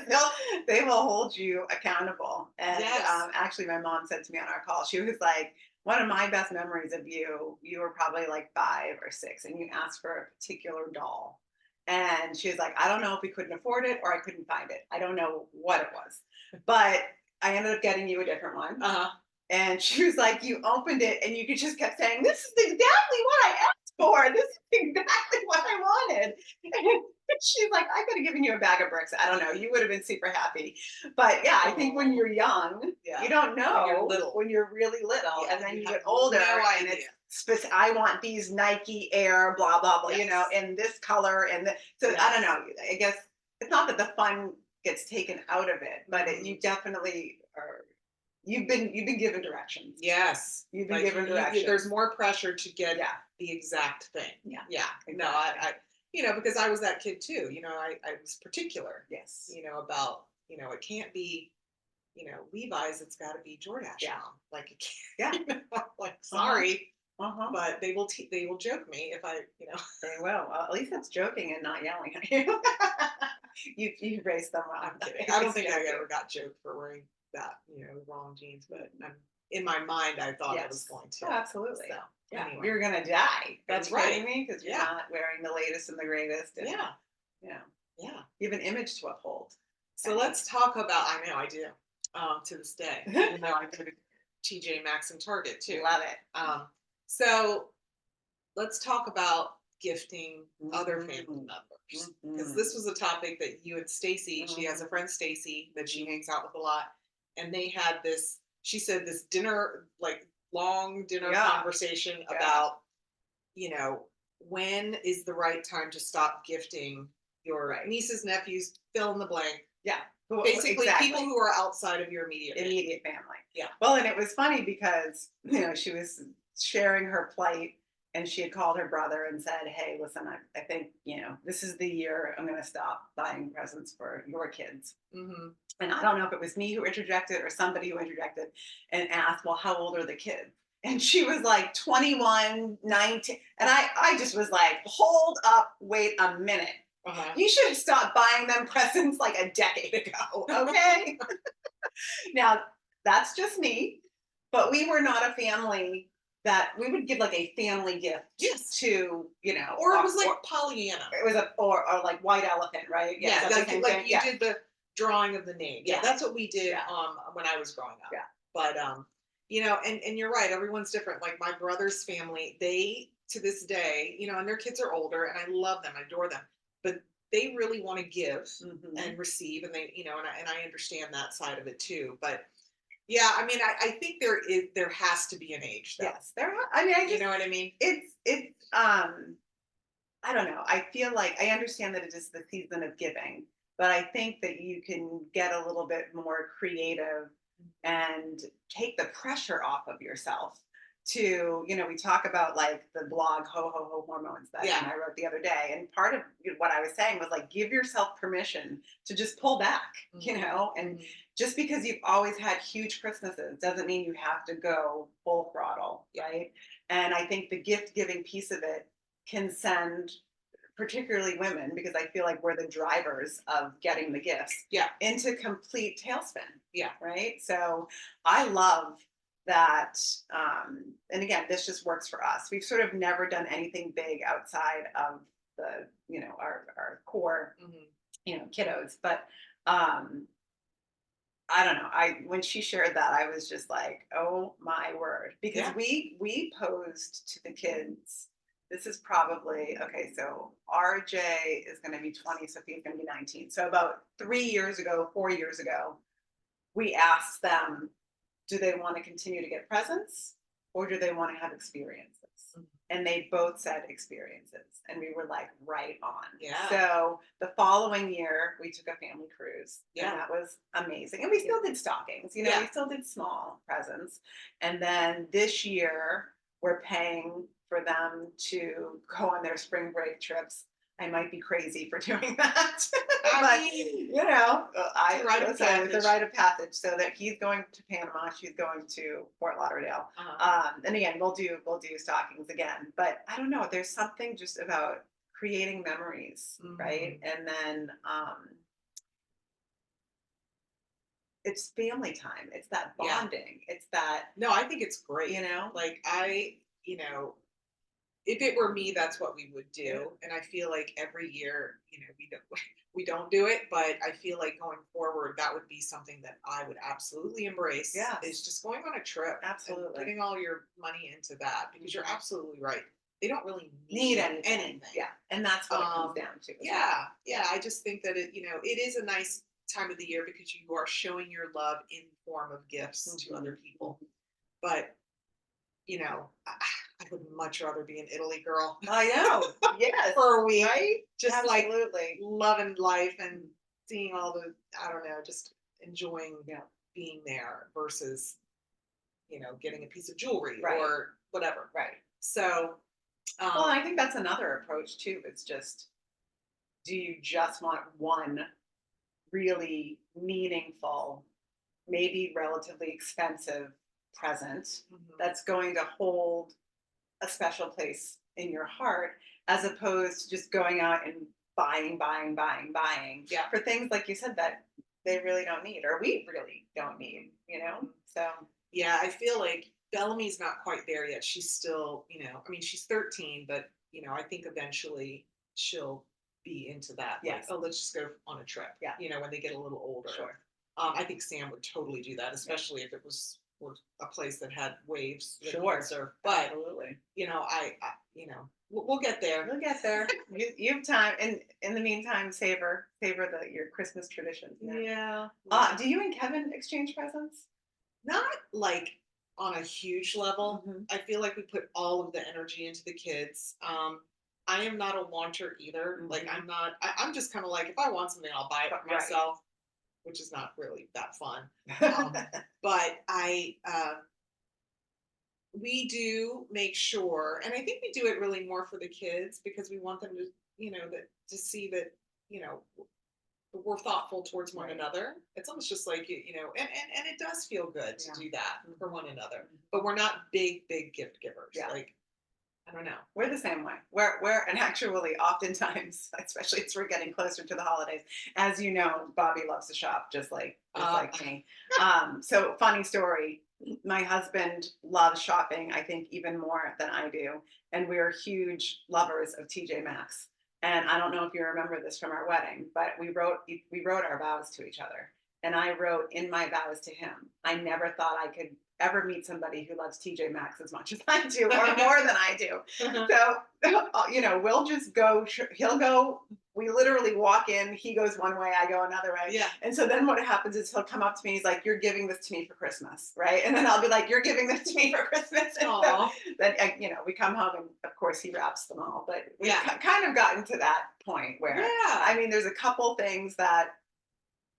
Speaker 2: No.
Speaker 1: they will hold you accountable. And
Speaker 2: Yes.
Speaker 1: actually, my mom said to me on our call, she was like, one of my best memories of you, you were probably like 5 or 6, and you asked for a particular doll. And she was like, I don't know if we couldn't afford it or I couldn't find it. I don't know what it was, but I ended up getting you a different one.
Speaker 2: Uh-huh.
Speaker 1: And she was like, you opened it and you just kept saying, this is exactly what I asked for. This is exactly what I wanted. And she's like, I could have given you a bag of bricks. I don't know. You would have been super happy. But yeah, I think when
Speaker 2: Oh,
Speaker 1: you're young,
Speaker 2: yeah.
Speaker 1: you don't
Speaker 2: When you're
Speaker 1: know
Speaker 2: little.
Speaker 1: when you're really little.
Speaker 2: Yeah,
Speaker 1: And then
Speaker 2: you
Speaker 1: you
Speaker 2: have
Speaker 1: get older
Speaker 2: no
Speaker 1: and
Speaker 2: idea.
Speaker 1: it's specific. I want these Nike Air, blah, blah, blah,
Speaker 2: Yes.
Speaker 1: in this color. So I don't
Speaker 2: Yes.
Speaker 1: know. I guess it's not that the fun gets taken out of it, but you
Speaker 2: Mhm.
Speaker 1: definitely are. You've been given directions.
Speaker 2: Yes.
Speaker 1: You've been
Speaker 2: Like
Speaker 1: given
Speaker 2: there's
Speaker 1: directions.
Speaker 2: more pressure to get
Speaker 1: Yeah,
Speaker 2: the exact thing.
Speaker 1: yeah,
Speaker 2: Yeah. No,
Speaker 1: exactly.
Speaker 2: because I was that kid too. I was particular,
Speaker 1: Yes.
Speaker 2: about, it can't be, Levi's, it's got to be Jordache
Speaker 1: Yeah,
Speaker 2: now. Like, it
Speaker 1: yeah.
Speaker 2: can't, like,
Speaker 1: Uh-huh.
Speaker 2: sorry,
Speaker 1: Uh-huh.
Speaker 2: but they will joke me if I.
Speaker 1: They will. Well, at least it's joking and not yelling at you. You raised them well.
Speaker 2: I'm kidding. I don't
Speaker 1: It's
Speaker 2: think I
Speaker 1: joking.
Speaker 2: ever got joked for wearing that, wrong jeans, but in my mind, I thought I was
Speaker 1: Yes.
Speaker 2: going
Speaker 1: Oh,
Speaker 2: to.
Speaker 1: absolutely.
Speaker 2: So,
Speaker 1: Yeah.
Speaker 2: anyway,
Speaker 1: You're gonna die. Are
Speaker 2: that's
Speaker 1: you kidding
Speaker 2: right.
Speaker 1: me? Because you're
Speaker 2: Yeah.
Speaker 1: not wearing the latest and the greatest, and
Speaker 2: Yeah.
Speaker 1: you know,
Speaker 2: Yeah.
Speaker 1: you have an image to uphold.
Speaker 2: So
Speaker 1: Penny.
Speaker 2: let's talk about, I know I do, to this day, even though I go to TJ Maxx and Target too.
Speaker 1: Love it.
Speaker 2: So let's talk about gifting other family
Speaker 1: Mhm.
Speaker 2: members, because
Speaker 1: Mhm.
Speaker 2: this was a topic that you and Stacy, she has a
Speaker 1: Mhm.
Speaker 2: friend Stacy that she hangs out with a lot, and they had this. She said this dinner, like long dinner
Speaker 1: Yeah.
Speaker 2: conversation
Speaker 1: Yeah.
Speaker 2: about, when is the right time to stop gifting your
Speaker 1: Right.
Speaker 2: nieces, nephews, fill in the blank,
Speaker 1: Yeah. Well,
Speaker 2: basically people
Speaker 1: exactly.
Speaker 2: who are outside of your
Speaker 1: Immediate family.
Speaker 2: Yeah.
Speaker 1: Well, and it was funny because, she was sharing her plight and she had called her brother and said, hey, listen, I think, this is the year I'm going to stop buying presents for your kids.
Speaker 2: Hmm.
Speaker 1: And I don't know if it was me who interjected or somebody who interjected and asked, well, how old are the kids? And she was like 21, 19. And I just was like, hold up, wait a minute.
Speaker 2: Uh-huh.
Speaker 1: You should have stopped buying them presents like a decade ago. Okay. Now, that's just me, but we were not a family that we would give like a family gift
Speaker 2: Yes.
Speaker 1: to,
Speaker 2: Or it was like Pollyanna.
Speaker 1: it was or like white elephant, right? Yeah, is
Speaker 2: Yeah,
Speaker 1: that the
Speaker 2: like
Speaker 1: same
Speaker 2: like
Speaker 1: thing?
Speaker 2: you
Speaker 1: Yeah,
Speaker 2: did the drawing of the name. Yeah,
Speaker 1: yeah,
Speaker 2: that's what we did
Speaker 1: yeah,
Speaker 2: when I was growing up.
Speaker 1: yeah.
Speaker 2: But and you're right, everyone's different. Like my brother's family, they to this day, and their kids are older and I love them, I adore them. But they really want to give
Speaker 1: Hmm.
Speaker 2: and receive, and they, and I understand that side of it too. But yeah, I mean, I think there has to be an age though.
Speaker 1: Yes, I mean,
Speaker 2: You know what I mean?
Speaker 1: it's I don't know. I feel like I understand that it is the season of giving, but I think that you can get a little bit more creative and take the pressure off of yourself to, we talk about like the blog Ho Ho Ho Hormones that
Speaker 2: Yeah.
Speaker 1: I wrote the other day. And part of what I was saying was like, give yourself permission to just pull back, and
Speaker 2: Mhm.
Speaker 1: just because you've always had huge Christmases doesn't mean you have to go full throttle,
Speaker 2: Yeah.
Speaker 1: right? And I think the gift giving piece of it can send particularly women, because I feel like we're the drivers of getting the gifts,
Speaker 2: Yeah.
Speaker 1: into complete tailspin.
Speaker 2: Yeah.
Speaker 1: Right. So I love that. And again, this just works for us. We've sort of never done anything big outside of the, our core,
Speaker 2: Mhm.
Speaker 1: Kiddos. But I don't know. When she shared that, I was just like, oh my word, because
Speaker 2: Yeah.
Speaker 1: we posed to the kids. This is probably okay. So RJ is going to be 20, Sophia's going to be 19. So about 3 years ago, 4 years ago, we asked them, do they want to continue to get presents or do they want to have experiences?
Speaker 2: Mhm.
Speaker 1: And they both said experiences. And we were like, right on.
Speaker 2: Yeah.
Speaker 1: So the following year, we took a family cruise.
Speaker 2: Yeah.
Speaker 1: And that was amazing. And we still did stockings,
Speaker 2: Yeah.
Speaker 1: we still did small presents. And then this year, we're paying for them to go on their spring break trips. I might be crazy for doing that.
Speaker 2: I
Speaker 1: But
Speaker 2: mean,
Speaker 1: I
Speaker 2: it's a rite of
Speaker 1: listen, it's a
Speaker 2: passage.
Speaker 1: rite of passage. So that he's going to Panama, she's going to Fort Lauderdale. And again, we'll do stockings again. But I don't know. There's something just about creating memories, right?
Speaker 2: Mhm.
Speaker 1: And then it's family time. It's that
Speaker 2: Yeah.
Speaker 1: bonding. It's that,
Speaker 2: No, I think it's great.
Speaker 1: you know,
Speaker 2: Like if it were me, that's what we would do. And I feel like every year, we don't we don't do it, but I feel like going forward, that would be something that I would absolutely embrace.
Speaker 1: yes,
Speaker 2: Is just going on a trip and
Speaker 1: absolutely.
Speaker 2: putting all your money into that because you're absolutely right. They don't really
Speaker 1: Need
Speaker 2: need
Speaker 1: anything.
Speaker 2: anything.
Speaker 1: Yeah. And that's what it comes
Speaker 2: Um,
Speaker 1: down to as well.
Speaker 2: yeah, yeah. I just think that it is a nice time of the year because you are showing your love in form of gifts to
Speaker 1: Mhm.
Speaker 2: other people. But I would much rather be in Italy, girl,
Speaker 1: I know. Yes.
Speaker 2: for a week,
Speaker 1: Right?
Speaker 2: just like
Speaker 1: Absolutely.
Speaker 2: loving life and seeing all the, I don't know, just enjoying
Speaker 1: Yeah.
Speaker 2: being there versus, getting a piece of jewelry
Speaker 1: Right.
Speaker 2: or whatever.
Speaker 1: Right.
Speaker 2: So,
Speaker 1: Well,
Speaker 2: um,
Speaker 1: I think that's another approach too. It's just, do you just want one really meaningful, maybe relatively expensive present
Speaker 2: mhm,
Speaker 1: that's going to hold a special place in your heart, as opposed to just going out and buying
Speaker 2: yeah.
Speaker 1: for things like you said that they really don't need or we really don't need, you know? So,
Speaker 2: Yeah, I feel like Bellamy's not quite there yet. She's still, I mean, she's 13, but I think eventually she'll be into that. Like,
Speaker 1: yes,
Speaker 2: oh, let's just go on a trip.
Speaker 1: yeah,
Speaker 2: When they get a little older.
Speaker 1: sure.
Speaker 2: I think Sam would totally do that,
Speaker 1: Yeah,
Speaker 2: especially if it was a place that had waves that he
Speaker 1: sure.
Speaker 2: could surf. But
Speaker 1: Absolutely.
Speaker 2: we'll get there.
Speaker 1: We'll get there. You have time. And in the meantime, savor your Christmas traditions. Yeah.
Speaker 2: Yeah.
Speaker 1: Do you and Kevin exchange presents?
Speaker 2: Not like on a huge level.
Speaker 1: Hmm.
Speaker 2: I feel like we put all of the energy into the kids. I am not a wanter either. Like
Speaker 1: Mhm.
Speaker 2: I'm not. I'm just kind of like if I want something, I'll buy it for
Speaker 1: Right.
Speaker 2: myself, which is not really that fun. But we do make sure, and I think we do it really more for the kids because we want them to, that to see that, you know, we're thoughtful towards one
Speaker 1: Right.
Speaker 2: another. It's almost just like and it does feel good to
Speaker 1: Yeah.
Speaker 2: do that for
Speaker 1: Mhm.
Speaker 2: one another.
Speaker 1: Mhm.
Speaker 2: But we're not big gift givers.
Speaker 1: Yeah.
Speaker 2: Like I don't know.
Speaker 1: We're the same way. And actually, oftentimes, especially as we're getting closer to the holidays, as you know, Bobby loves to shop just
Speaker 2: Uh,
Speaker 1: like me. So funny story. My husband loves shopping, I think, even more than I do, and we're huge lovers of TJ Maxx. And I don't know if you remember this from our wedding, but we wrote our vows to each other, and I wrote in my vows to him. I never thought I could ever meet somebody who loves TJ Maxx as much as I do, or more than I do. So, we'll just go, he'll go, we literally walk in, he goes one way, I go another way.
Speaker 2: yeah.
Speaker 1: And so then what happens is he'll come up to me, he's like, "You're giving this to me for Christmas, right?" And then I'll be like, "You're giving this to me for Christmas." And so
Speaker 2: Aw.
Speaker 1: then, we come home and of course he wraps them all. But we've
Speaker 2: Yeah.
Speaker 1: kind of gotten to that point where, I
Speaker 2: Yeah.
Speaker 1: mean, there's a couple things that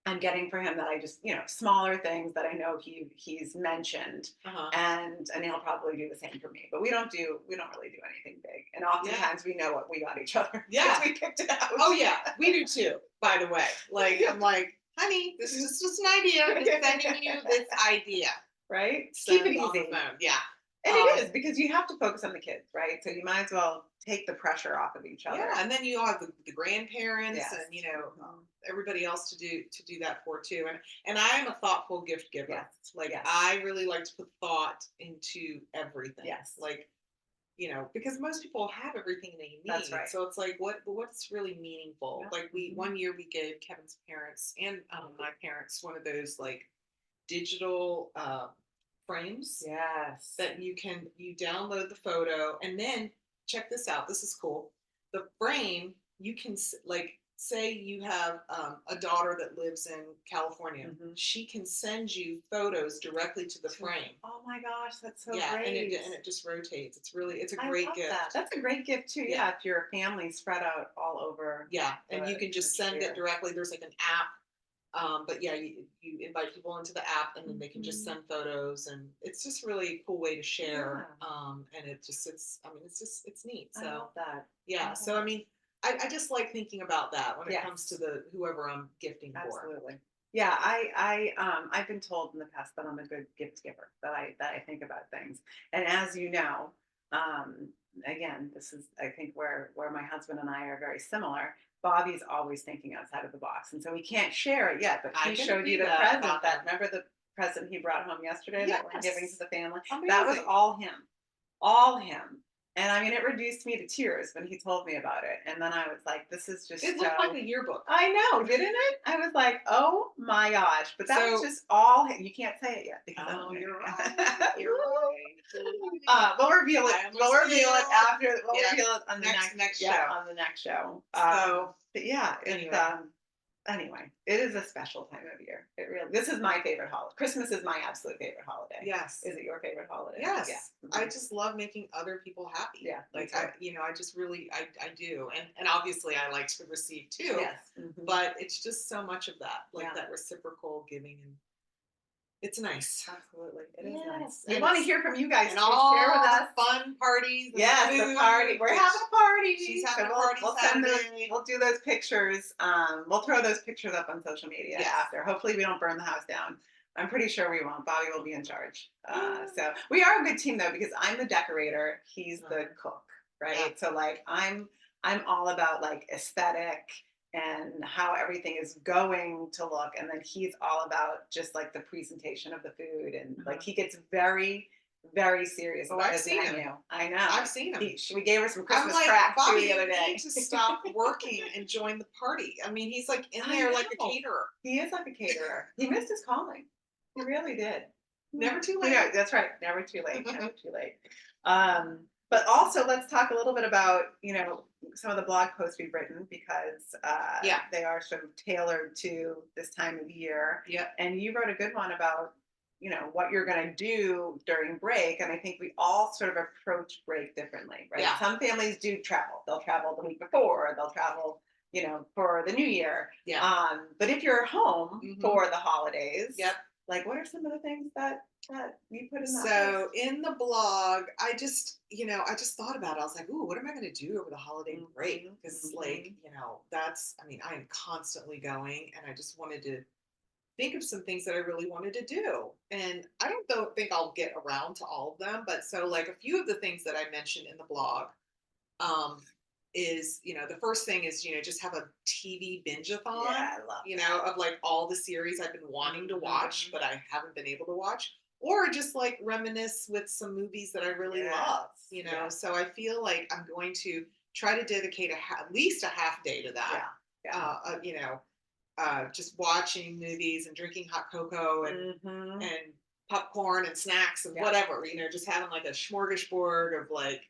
Speaker 1: I'm getting for him that I just, smaller things that I know he's mentioned,
Speaker 2: Uh-huh.
Speaker 1: and he'll probably do the same for me. But we don't really do anything big. And
Speaker 2: Yeah.
Speaker 1: oftentimes we know what we got each other because
Speaker 2: Yeah.
Speaker 1: we picked it out.
Speaker 2: Oh yeah. We do too, by the way. Like I'm like, honey, this is just an idea. I'm just sending you this idea.
Speaker 1: Right? Keep it
Speaker 2: Send on the
Speaker 1: easy.
Speaker 2: phone. Yeah.
Speaker 1: And
Speaker 2: Um,
Speaker 1: it is because you have to focus on the kids, right? So you might as well take the pressure off of each other.
Speaker 2: Yeah, and then you have the grandparents
Speaker 1: Yes.
Speaker 2: and
Speaker 1: Mhm.
Speaker 2: everybody else to do that for too. And I am a thoughtful gift giver.
Speaker 1: Yes.
Speaker 2: Like
Speaker 1: Yes.
Speaker 2: I really like to put thought into everything.
Speaker 1: Yes.
Speaker 2: Like because most people have everything they
Speaker 1: That's
Speaker 2: need.
Speaker 1: right.
Speaker 2: So it's like what's really meaningful.
Speaker 1: Yeah.
Speaker 2: Like
Speaker 1: Mhm.
Speaker 2: one year we gave Kevin's parents and my parents one of those like digital frames
Speaker 1: Yes.
Speaker 2: that you download the photo and then check this out. This is cool. The frame you can like say you have a daughter that lives in California.
Speaker 1: Mhm.
Speaker 2: She can send you photos directly to the frame.
Speaker 1: Oh my gosh, that's so
Speaker 2: Yeah, and
Speaker 1: great.
Speaker 2: it just rotates. It's a
Speaker 1: I
Speaker 2: great
Speaker 1: love that.
Speaker 2: gift.
Speaker 1: That's a great gift too.
Speaker 2: Yeah.
Speaker 1: Yeah, if your family spread out all over
Speaker 2: Yeah, and you can
Speaker 1: the
Speaker 2: just send it
Speaker 1: sphere.
Speaker 2: directly. There's like an app. But yeah, you invite people into the app and then they can just
Speaker 1: Mhm.
Speaker 2: send photos and it's just really a cool way to share.
Speaker 1: Yeah,
Speaker 2: And I mean, it's neat.
Speaker 1: I
Speaker 2: So
Speaker 1: love that. I
Speaker 2: yeah,
Speaker 1: love
Speaker 2: so I
Speaker 1: that.
Speaker 2: mean, I just like thinking about that when it comes to
Speaker 1: Yes,
Speaker 2: the whoever I'm gifting for.
Speaker 1: absolutely. Yeah, I've been told in the past that I'm a good gift giver, that I think about things. And as you know, um, again, this is, I think, where my husband and I are very similar. Bobby's always thinking outside of the box, and so we can't share it yet. But
Speaker 2: I
Speaker 1: he
Speaker 2: can
Speaker 1: showed
Speaker 2: see
Speaker 1: you the
Speaker 2: that
Speaker 1: present.
Speaker 2: about
Speaker 1: That
Speaker 2: him.
Speaker 1: remember the present he brought home yesterday that we're giving to
Speaker 2: Yes.
Speaker 1: the family. That was
Speaker 2: Amazing.
Speaker 1: all him. And I mean, it reduced me to tears when he told me about it. And then I was like, this is just
Speaker 2: It looked like a yearbook.
Speaker 1: I know, didn't it? I was like, oh my gosh. But that was
Speaker 2: So,
Speaker 1: just all him. You can't say it yet because
Speaker 2: oh, you're
Speaker 1: right.
Speaker 2: right. You're right.
Speaker 1: We'll reveal it.
Speaker 2: I
Speaker 1: We'll reveal it
Speaker 2: understand.
Speaker 1: after. We'll
Speaker 2: Yeah.
Speaker 1: reveal it on the
Speaker 2: Next
Speaker 1: yeah,
Speaker 2: show.
Speaker 1: on the next show.
Speaker 2: So,
Speaker 1: But yeah, it's
Speaker 2: anyway.
Speaker 1: anyway, it is a special time of year. It really. This is my favorite holiday. Christmas is my absolute favorite holiday.
Speaker 2: Yes.
Speaker 1: Is it your favorite holiday?
Speaker 2: Yes.
Speaker 1: Yeah.
Speaker 2: I just love making other people happy.
Speaker 1: Yeah, me
Speaker 2: Like
Speaker 1: too.
Speaker 2: I just really, I do. And obviously I like to receive too.
Speaker 1: Yes.
Speaker 2: But it's just so much of that, like
Speaker 1: Yeah.
Speaker 2: that reciprocal giving, and it's nice.
Speaker 1: Absolutely. It is
Speaker 2: Yes.
Speaker 1: nice. We
Speaker 2: And
Speaker 1: want to
Speaker 2: it's-
Speaker 1: hear from you guys.
Speaker 2: And
Speaker 1: too.
Speaker 2: all
Speaker 1: Share with us.
Speaker 2: the fun parties. And
Speaker 1: Yes,
Speaker 2: food,
Speaker 1: the party. We're
Speaker 2: which
Speaker 1: having a party.
Speaker 2: She's
Speaker 1: So
Speaker 2: having a
Speaker 1: we'll,
Speaker 2: party
Speaker 1: we'll send those.
Speaker 2: Saturday.
Speaker 1: We'll do those pictures. We'll throw those pictures up on social media
Speaker 2: Yes.
Speaker 1: after. Hopefully, we don't burn the house down. I'm pretty sure we won't. Bobby will be in charge. So we are a good team though, because I'm the decorator. He's the cook, right?
Speaker 2: Yeah.
Speaker 1: So like I'm all about like aesthetic and how everything is going to look, and then he's all about just like the presentation of the food, and like he gets very very serious about
Speaker 2: I've
Speaker 1: his
Speaker 2: seen
Speaker 1: menu.
Speaker 2: him.
Speaker 1: I know.
Speaker 2: I've seen him.
Speaker 1: We gave her some
Speaker 2: I'm
Speaker 1: Christmas
Speaker 2: like,
Speaker 1: crack
Speaker 2: Bobby,
Speaker 1: too the other
Speaker 2: you
Speaker 1: day.
Speaker 2: need to stop working and join the party. I mean, he's like in
Speaker 1: I
Speaker 2: there like a
Speaker 1: know.
Speaker 2: caterer.
Speaker 1: He is like a caterer. He missed his calling. He really did.
Speaker 2: Never too
Speaker 1: You
Speaker 2: late.
Speaker 1: know, that's right. Never too late. Never too late. But also, let's talk a little bit about some of the blog posts we've written, because
Speaker 2: Yeah.
Speaker 1: they are sort of tailored to this time of year.
Speaker 2: Yeah.
Speaker 1: And you wrote a good one about what you're going to do during break, and I think we all sort of approach break differently, right?
Speaker 2: Yeah.
Speaker 1: Some families do travel. They'll travel the week before. They'll travel for the new year.
Speaker 2: Yeah.
Speaker 1: But if you're home
Speaker 2: Mhm.
Speaker 1: for the holidays,
Speaker 2: Yep.
Speaker 1: like what are some of the things that you put in that
Speaker 2: So
Speaker 1: post?
Speaker 2: in the blog, I just thought about it. I was like, ooh, what am I going to do over the holiday break? Because like, I am constantly going, and I just wanted to think of some things that I really wanted to do. And I don't think I'll get around to all of them, but so like a few of the things that I mentioned in the blog, is, the first thing is, just have a TV binge-a-thon,
Speaker 1: Yeah, I love
Speaker 2: of like all the series I've been wanting to watch, but I haven't been able to watch, or just like reminisce with some movies that I really love,
Speaker 1: Yeah.
Speaker 2: So I feel like I'm going to try to dedicate at least a half day to that. Just watching movies and drinking hot cocoa and popcorn and snacks and whatever, just having like a smorgasbord of like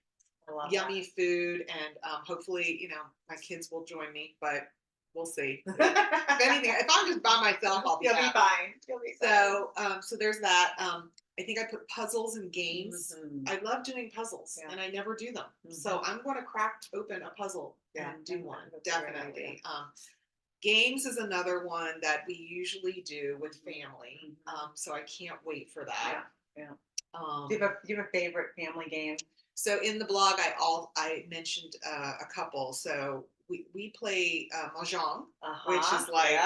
Speaker 2: yummy food, and hopefully, my kids will join me, but we'll see. If anything, if I'm just by myself, I'll be
Speaker 1: You'll
Speaker 2: happy.
Speaker 1: be fine. You'll be fine.
Speaker 2: So there's that. I think I put puzzles and games.
Speaker 1: Mhm.
Speaker 2: I love doing puzzles, and I never do them. So I'm going to crack open a puzzle and do one,
Speaker 1: That's a great
Speaker 2: definitely. Games is another one that we usually do with family. So I can't wait for that.
Speaker 1: Yeah.
Speaker 2: Um,
Speaker 1: Do you have a favorite family game?
Speaker 2: So in the blog, I mentioned a couple. So we play mahjong, which is like,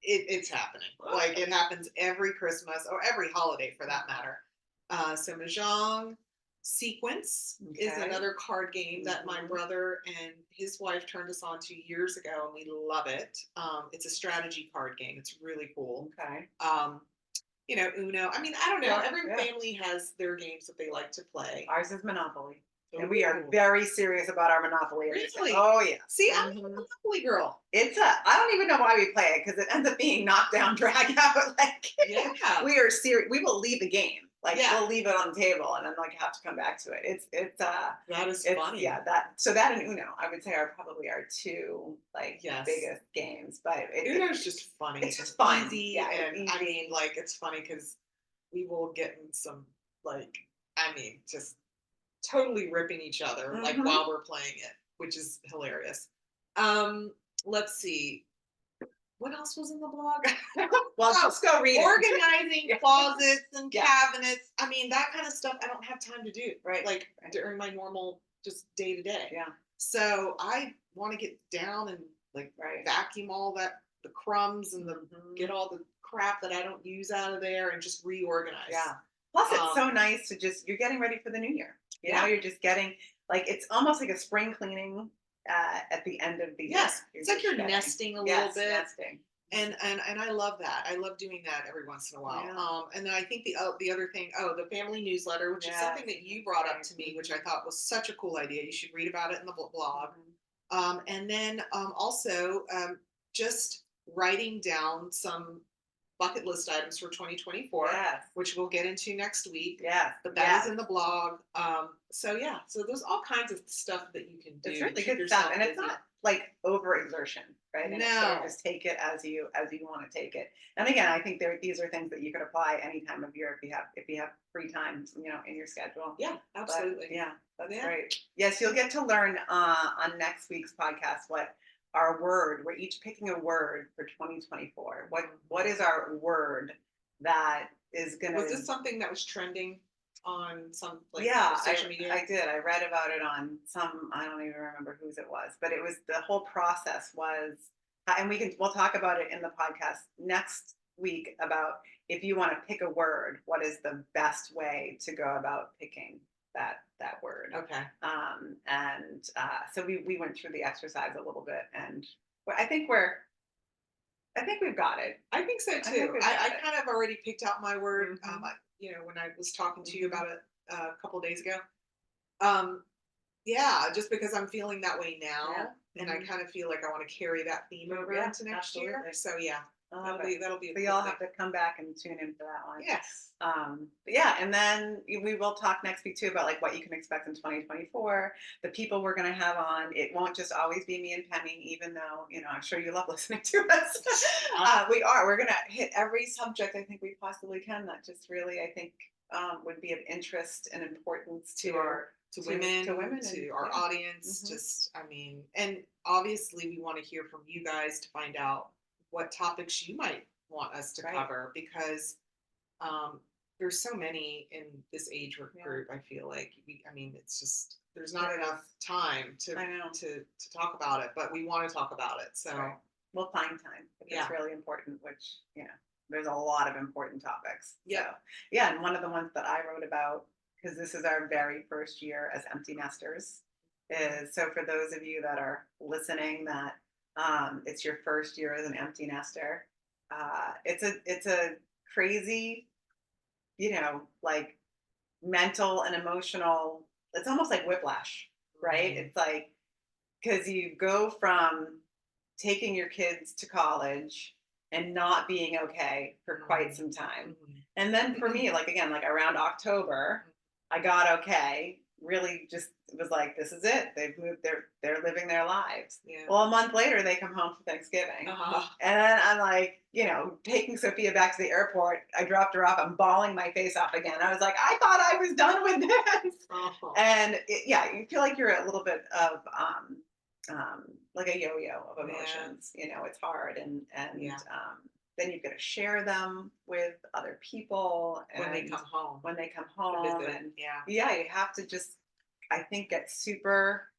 Speaker 2: it's happening. Like it happens every Christmas or every holiday for that matter. So mahjong, sequence is another card game that my brother and his wife turned us on to years ago, and we love it. It's a strategy card game. It's really cool.
Speaker 1: Okay.
Speaker 2: Uno. I mean, I don't know. Every family has their games that they like to play.
Speaker 1: Ours is Monopoly. And
Speaker 2: Ooh.
Speaker 1: we are very serious about our Monopoly.
Speaker 2: Really?
Speaker 1: Oh, yeah.
Speaker 2: See, I'm a Monopoly girl.
Speaker 1: I don't even know why we play it, because it ends up being knockdown, drag out. Like, we are serious. We will leave the game. Like, we'll leave it on the table and then like have to come back to it.
Speaker 2: That is funny.
Speaker 1: Yeah, that and Uno, I would say, are probably our two biggest games. But
Speaker 2: Uno's just funny.
Speaker 1: It's just fun.
Speaker 2: Easy,
Speaker 1: yeah,
Speaker 2: and
Speaker 1: easy.
Speaker 2: I mean, like, it's funny because we will get in some just totally ripping each other like while we're playing it, which is hilarious. Let's see. What else was in the blog?
Speaker 1: Well, just go read it.
Speaker 2: Organizing closets and cabinets. I mean, that kind of stuff I don't have time to do,
Speaker 1: right?
Speaker 2: Like during my normal just day to day.
Speaker 1: Yeah.
Speaker 2: So I want to get down and vacuum all the crumbs and get all the crap that I don't use out of there and just reorganize.
Speaker 1: Yeah. Plus, it's so nice to just, you're getting ready for the new year.
Speaker 2: Yeah.
Speaker 1: You're just getting, like, it's almost like a spring cleaning at the end of the year.
Speaker 2: Yes, it's like you're
Speaker 1: shedding.
Speaker 2: nesting a little
Speaker 1: Yes,
Speaker 2: bit.
Speaker 1: nesting.
Speaker 2: And I love that. I love doing that every once in a while.
Speaker 1: Yeah.
Speaker 2: And then I think the other thing, the family newsletter, which is something that you brought up to me, which I thought was such a cool idea. You should read about it in the blog. And then also just writing down some bucket list items for 2024,
Speaker 1: Yes.
Speaker 2: which we'll get into next week.
Speaker 1: Yes.
Speaker 2: But that is in the blog. So yeah, so there's all kinds of stuff that you can do.
Speaker 1: It's really
Speaker 2: to keep
Speaker 1: good stuff,
Speaker 2: yourself
Speaker 1: and it's
Speaker 2: busy.
Speaker 1: not like overexertion, right? And it's sort of
Speaker 2: No.
Speaker 1: just take it as you want to take it. And again, I think these are things that you could apply any time of year if you have free time, in your schedule.
Speaker 2: Yeah,
Speaker 1: But
Speaker 2: absolutely.
Speaker 1: yeah, that's
Speaker 2: Yeah.
Speaker 1: great. Yes, you'll get to learn on next week's podcast what our word. We're each picking a word for 2024. What is our word that is gonna?
Speaker 2: Was this something that was trending on some
Speaker 1: Yeah,
Speaker 2: social media?
Speaker 1: I did. I read about it on some, I don't even remember whose it was, but it was, the whole process was, and we'll talk about it in the podcast next week about, if you want to pick a word, what is the best way to go about picking that word.
Speaker 2: Okay.
Speaker 1: So we went through the exercise a little bit, and I think we've got it.
Speaker 2: I think so
Speaker 1: I think
Speaker 2: too.
Speaker 1: we've
Speaker 2: I
Speaker 1: got it.
Speaker 2: kind of already picked out my word.
Speaker 1: Mhm.
Speaker 2: When I was talking to you
Speaker 1: Mhm.
Speaker 2: about it a couple days ago. Um, yeah, just because I'm feeling that way now,
Speaker 1: Yeah.
Speaker 2: and I kind of feel like I want to carry that theme over
Speaker 1: Yeah,
Speaker 2: into next year.
Speaker 1: absolutely.
Speaker 2: So yeah,
Speaker 1: I love
Speaker 2: that'll
Speaker 1: it.
Speaker 2: be a
Speaker 1: So
Speaker 2: cool
Speaker 1: y'all
Speaker 2: thing.
Speaker 1: have to come back and tune in for that one.
Speaker 2: Yes.
Speaker 1: But yeah, and then we will talk next week too about like what you can expect in 2024, the people we're going to have on. It won't just always be me and Penny, even though, I'm sure you love listening to us. We're going to hit every subject I think we possibly can, that just really, I think, would be of interest and importance
Speaker 2: to women,
Speaker 1: and,
Speaker 2: our audience. Just, and obviously we want to hear from you guys to find out what topics you might want us to cover, because there's so many in this age group. I feel like it's just, there's not enough time to talk about it, but we want to talk about it. So
Speaker 1: we'll find time if it's really important, which, there's a lot of important topics.
Speaker 2: Yeah.
Speaker 1: So, yeah. And one of the ones that I wrote about, because this is our very first year as empty nesters, is, so for those of you that are listening, that it's your first year as an empty nester, it's a crazy, like mental and emotional, it's almost like whiplash, right? It's like, because you go from taking your kids to college and not being okay for quite some time. And then for me, like, again, like around October, I got okay. Really just was like, this is it. They've moved, they're living their lives.
Speaker 2: Yeah.
Speaker 1: Well, a month later they come home for Thanksgiving. And then I'm like, taking Sophia back to the airport. I dropped her off. I'm bawling my face off again. I was like, I thought I was done with this. And you feel like you're a little bit of like a yo-yo of emotions. It's hard, and then you've got to share them with other people, and
Speaker 2: when they come home,
Speaker 1: and you have to just, I think, get super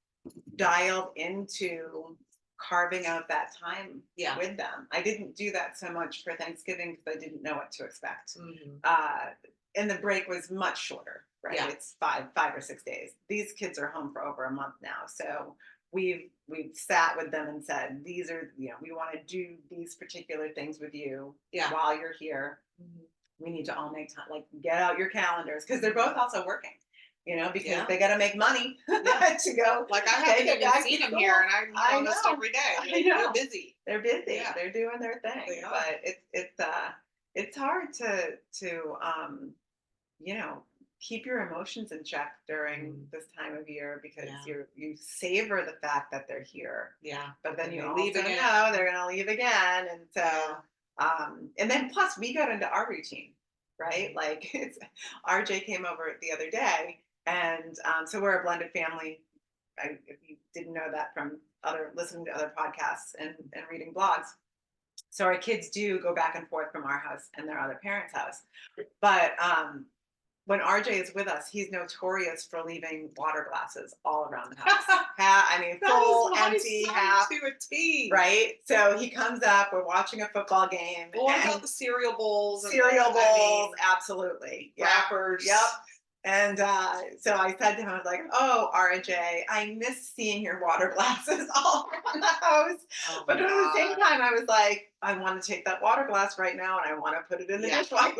Speaker 1: dialed into carving out that time with them. I didn't do that so much for Thanksgiving because I didn't know what to expect. And the break was much shorter, right?
Speaker 2: Yeah.
Speaker 1: It's 5 or 6 days. These kids are home for over a month now, so we've sat with them and said, these are, we want to do these particular things with you while you're here. We need to all make time, like, get out your calendars, because they're both also working, because they got to make money to go.
Speaker 2: Like, I haven't even seen them here, and I almost every day. They're busy.
Speaker 1: They're busy.
Speaker 2: Yeah.
Speaker 1: They're doing their thing. But it's hard to keep your emotions in check during this time of year, because you savor the fact that they're here.
Speaker 2: Yeah.
Speaker 1: But then you
Speaker 2: leave
Speaker 1: also
Speaker 2: again.
Speaker 1: know they're going to leave again, and so and then plus we got into our routine, right? Like, RJ came over the other day, and so we're a blended family. If you didn't know that from listening to other podcasts and reading blogs. So our kids do go back and forth from our house and their other parents' house, but when RJ is with us, he's notorious for leaving water glasses all around the house. I mean,
Speaker 2: That
Speaker 1: full,
Speaker 2: is my
Speaker 1: empty,
Speaker 2: son
Speaker 1: half,
Speaker 2: to a T.
Speaker 1: right? So he comes up, we're watching a football game.
Speaker 2: Well, what
Speaker 1: and
Speaker 2: about the cereal bowls? And
Speaker 1: cereal
Speaker 2: the, I mean,
Speaker 1: bowls, absolutely. Yeah.
Speaker 2: wrappers.
Speaker 1: Yep. And so I said to him, I was like, "Oh, RJ, I miss seeing your water glasses all around the house."
Speaker 2: Oh
Speaker 1: But
Speaker 2: my
Speaker 1: at the same
Speaker 2: God.
Speaker 1: time, I was like, "I want to take that water glass right now, and I want to put it in the
Speaker 2: Yeah.
Speaker 1: dishwasher."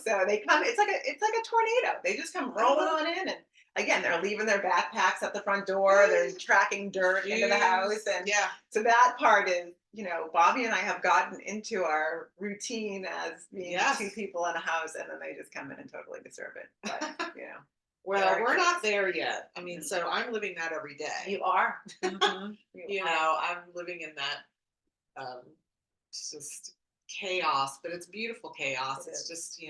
Speaker 1: So they come. It's like a tornado. They just come rolling on in, and again, they're leaving their backpacks at the front door. They're tracking dirt into the house, and
Speaker 2: Yeah.
Speaker 1: so that part is, Bobby and I have gotten into our routine as being
Speaker 2: Yes.
Speaker 1: two people in a house, and then they just come in and totally disturb it. But
Speaker 2: Well,
Speaker 1: Very
Speaker 2: we're
Speaker 1: close.
Speaker 2: not there yet. I mean,
Speaker 1: Mm.
Speaker 2: so I'm living that every day.
Speaker 1: You are. Mhm.
Speaker 2: You know, I'm living in that just chaos, but it's beautiful chaos.
Speaker 1: It
Speaker 2: It's
Speaker 1: is.
Speaker 2: just,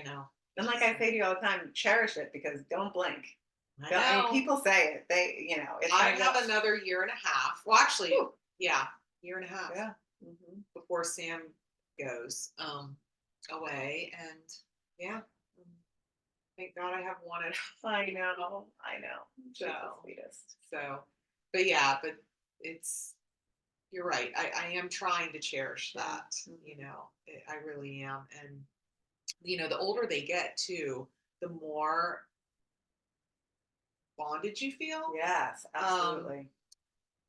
Speaker 1: And like I say to you all the time, cherish it because don't blink.
Speaker 2: I
Speaker 1: I mean,
Speaker 2: know.
Speaker 1: people say it. It's
Speaker 2: I
Speaker 1: gonna
Speaker 2: have
Speaker 1: get-
Speaker 2: another year and a half. Well, actually,
Speaker 1: Whew.
Speaker 2: yeah, year and a half
Speaker 1: Yeah. Mhm.
Speaker 2: before Sam goes away, and yeah, thank God I have one at
Speaker 1: I know. She's the
Speaker 2: So.
Speaker 1: sweetest.
Speaker 2: so. But yeah, but it's you're right. I am trying to cherish that.
Speaker 1: Mhm.
Speaker 2: I really am, and the older they get too, the more bonded you feel.
Speaker 1: Yes, absolutely.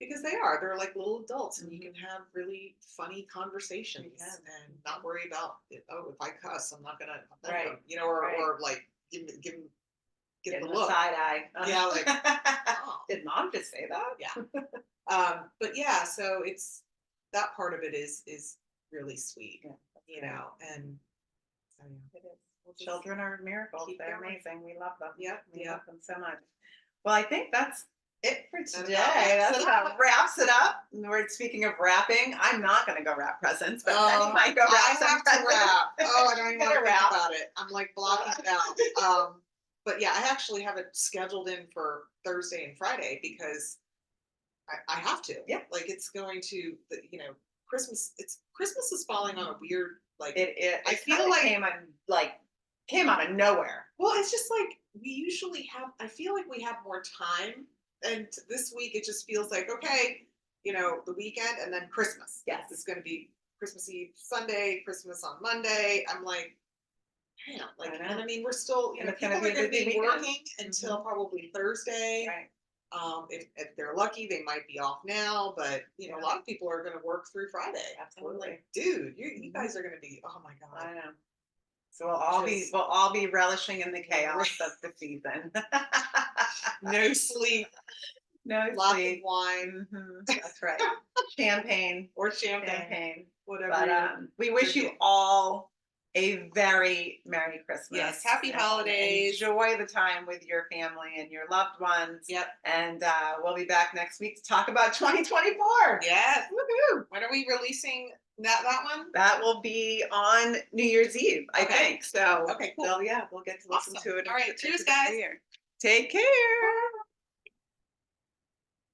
Speaker 2: Because they're like little adults, and you
Speaker 1: Mhm.
Speaker 2: can have really funny conversations
Speaker 1: You can.
Speaker 2: and not worry about it. Oh, if I cuss, I'm not gonna offend
Speaker 1: Right,
Speaker 2: them, or
Speaker 1: right.
Speaker 2: or like give get
Speaker 1: Getting
Speaker 2: the
Speaker 1: the
Speaker 2: look.
Speaker 1: side eye.
Speaker 2: Yeah, like, oh.
Speaker 1: Did mom just say that?
Speaker 2: Yeah. But yeah, so it's that part of it is really sweet,
Speaker 1: Yeah,
Speaker 2: and so
Speaker 1: it is.
Speaker 2: we'll just
Speaker 1: Children are miracles.
Speaker 2: keep
Speaker 1: They're
Speaker 2: going.
Speaker 1: amazing. We love them.
Speaker 2: Yep,
Speaker 1: We
Speaker 2: yep.
Speaker 1: love them so much. Well, I think that's it for
Speaker 2: That
Speaker 1: today.
Speaker 2: about wraps
Speaker 1: That's
Speaker 2: it
Speaker 1: about
Speaker 2: up.
Speaker 1: wraps it up. We're speaking of wrapping. I'm not going to go wrap presents, but
Speaker 2: Oh,
Speaker 1: Penny might go wrap
Speaker 2: I
Speaker 1: some
Speaker 2: have to
Speaker 1: presents.
Speaker 2: wrap. Oh, I don't even want to
Speaker 1: Gotta
Speaker 2: think
Speaker 1: wrap.
Speaker 2: about it. I'm like blocking it out. But yeah, I actually have it scheduled in for Thursday and Friday because I have to.
Speaker 1: Yeah.
Speaker 2: Like it's going to Christmas. Christmas is falling on a weird like.
Speaker 1: I feel like came out of nowhere.
Speaker 2: Well, it's just like we usually have. I feel like we have more time, and this week it just feels like okay, the weekend and then Christmas.
Speaker 1: Yes.
Speaker 2: It's going to be Christmas Eve Sunday, Christmas on Monday. I'm like, damn, like,
Speaker 1: I know.
Speaker 2: and I mean, we're still,
Speaker 1: And it's
Speaker 2: people
Speaker 1: gonna
Speaker 2: are
Speaker 1: be a
Speaker 2: going to
Speaker 1: busy
Speaker 2: be
Speaker 1: weekend.
Speaker 2: working until probably Thursday.
Speaker 1: Right.
Speaker 2: If they're lucky, they might be off now, but a lot of people are going to work through Friday.
Speaker 1: Absolutely.
Speaker 2: I'm like, dude, you guys are going to be, oh my God.
Speaker 1: I know. So we'll all be relishing in the chaos of the season.
Speaker 2: No sleep,
Speaker 1: No
Speaker 2: lots
Speaker 1: sleep.
Speaker 2: of wine.
Speaker 1: Mhm. That's right. Champagne.
Speaker 2: Or champagne. Whatever.
Speaker 1: But we wish you all a very Merry Christmas.
Speaker 2: Yes, happy
Speaker 1: and
Speaker 2: holidays.
Speaker 1: Enjoy the time with your family and your loved ones.
Speaker 2: Yep.
Speaker 1: And we'll be back next week to talk about 2024.
Speaker 2: Yes.
Speaker 1: Woohoo!
Speaker 2: When are we releasing that one?
Speaker 1: That will be on New Year's Eve, I think. So,
Speaker 2: Okay, cool.
Speaker 1: So yeah, we'll get to listen
Speaker 2: Awesome.
Speaker 1: to it.
Speaker 2: All right,
Speaker 1: into
Speaker 2: cheers,
Speaker 1: the
Speaker 2: guys.
Speaker 1: new year. Take care.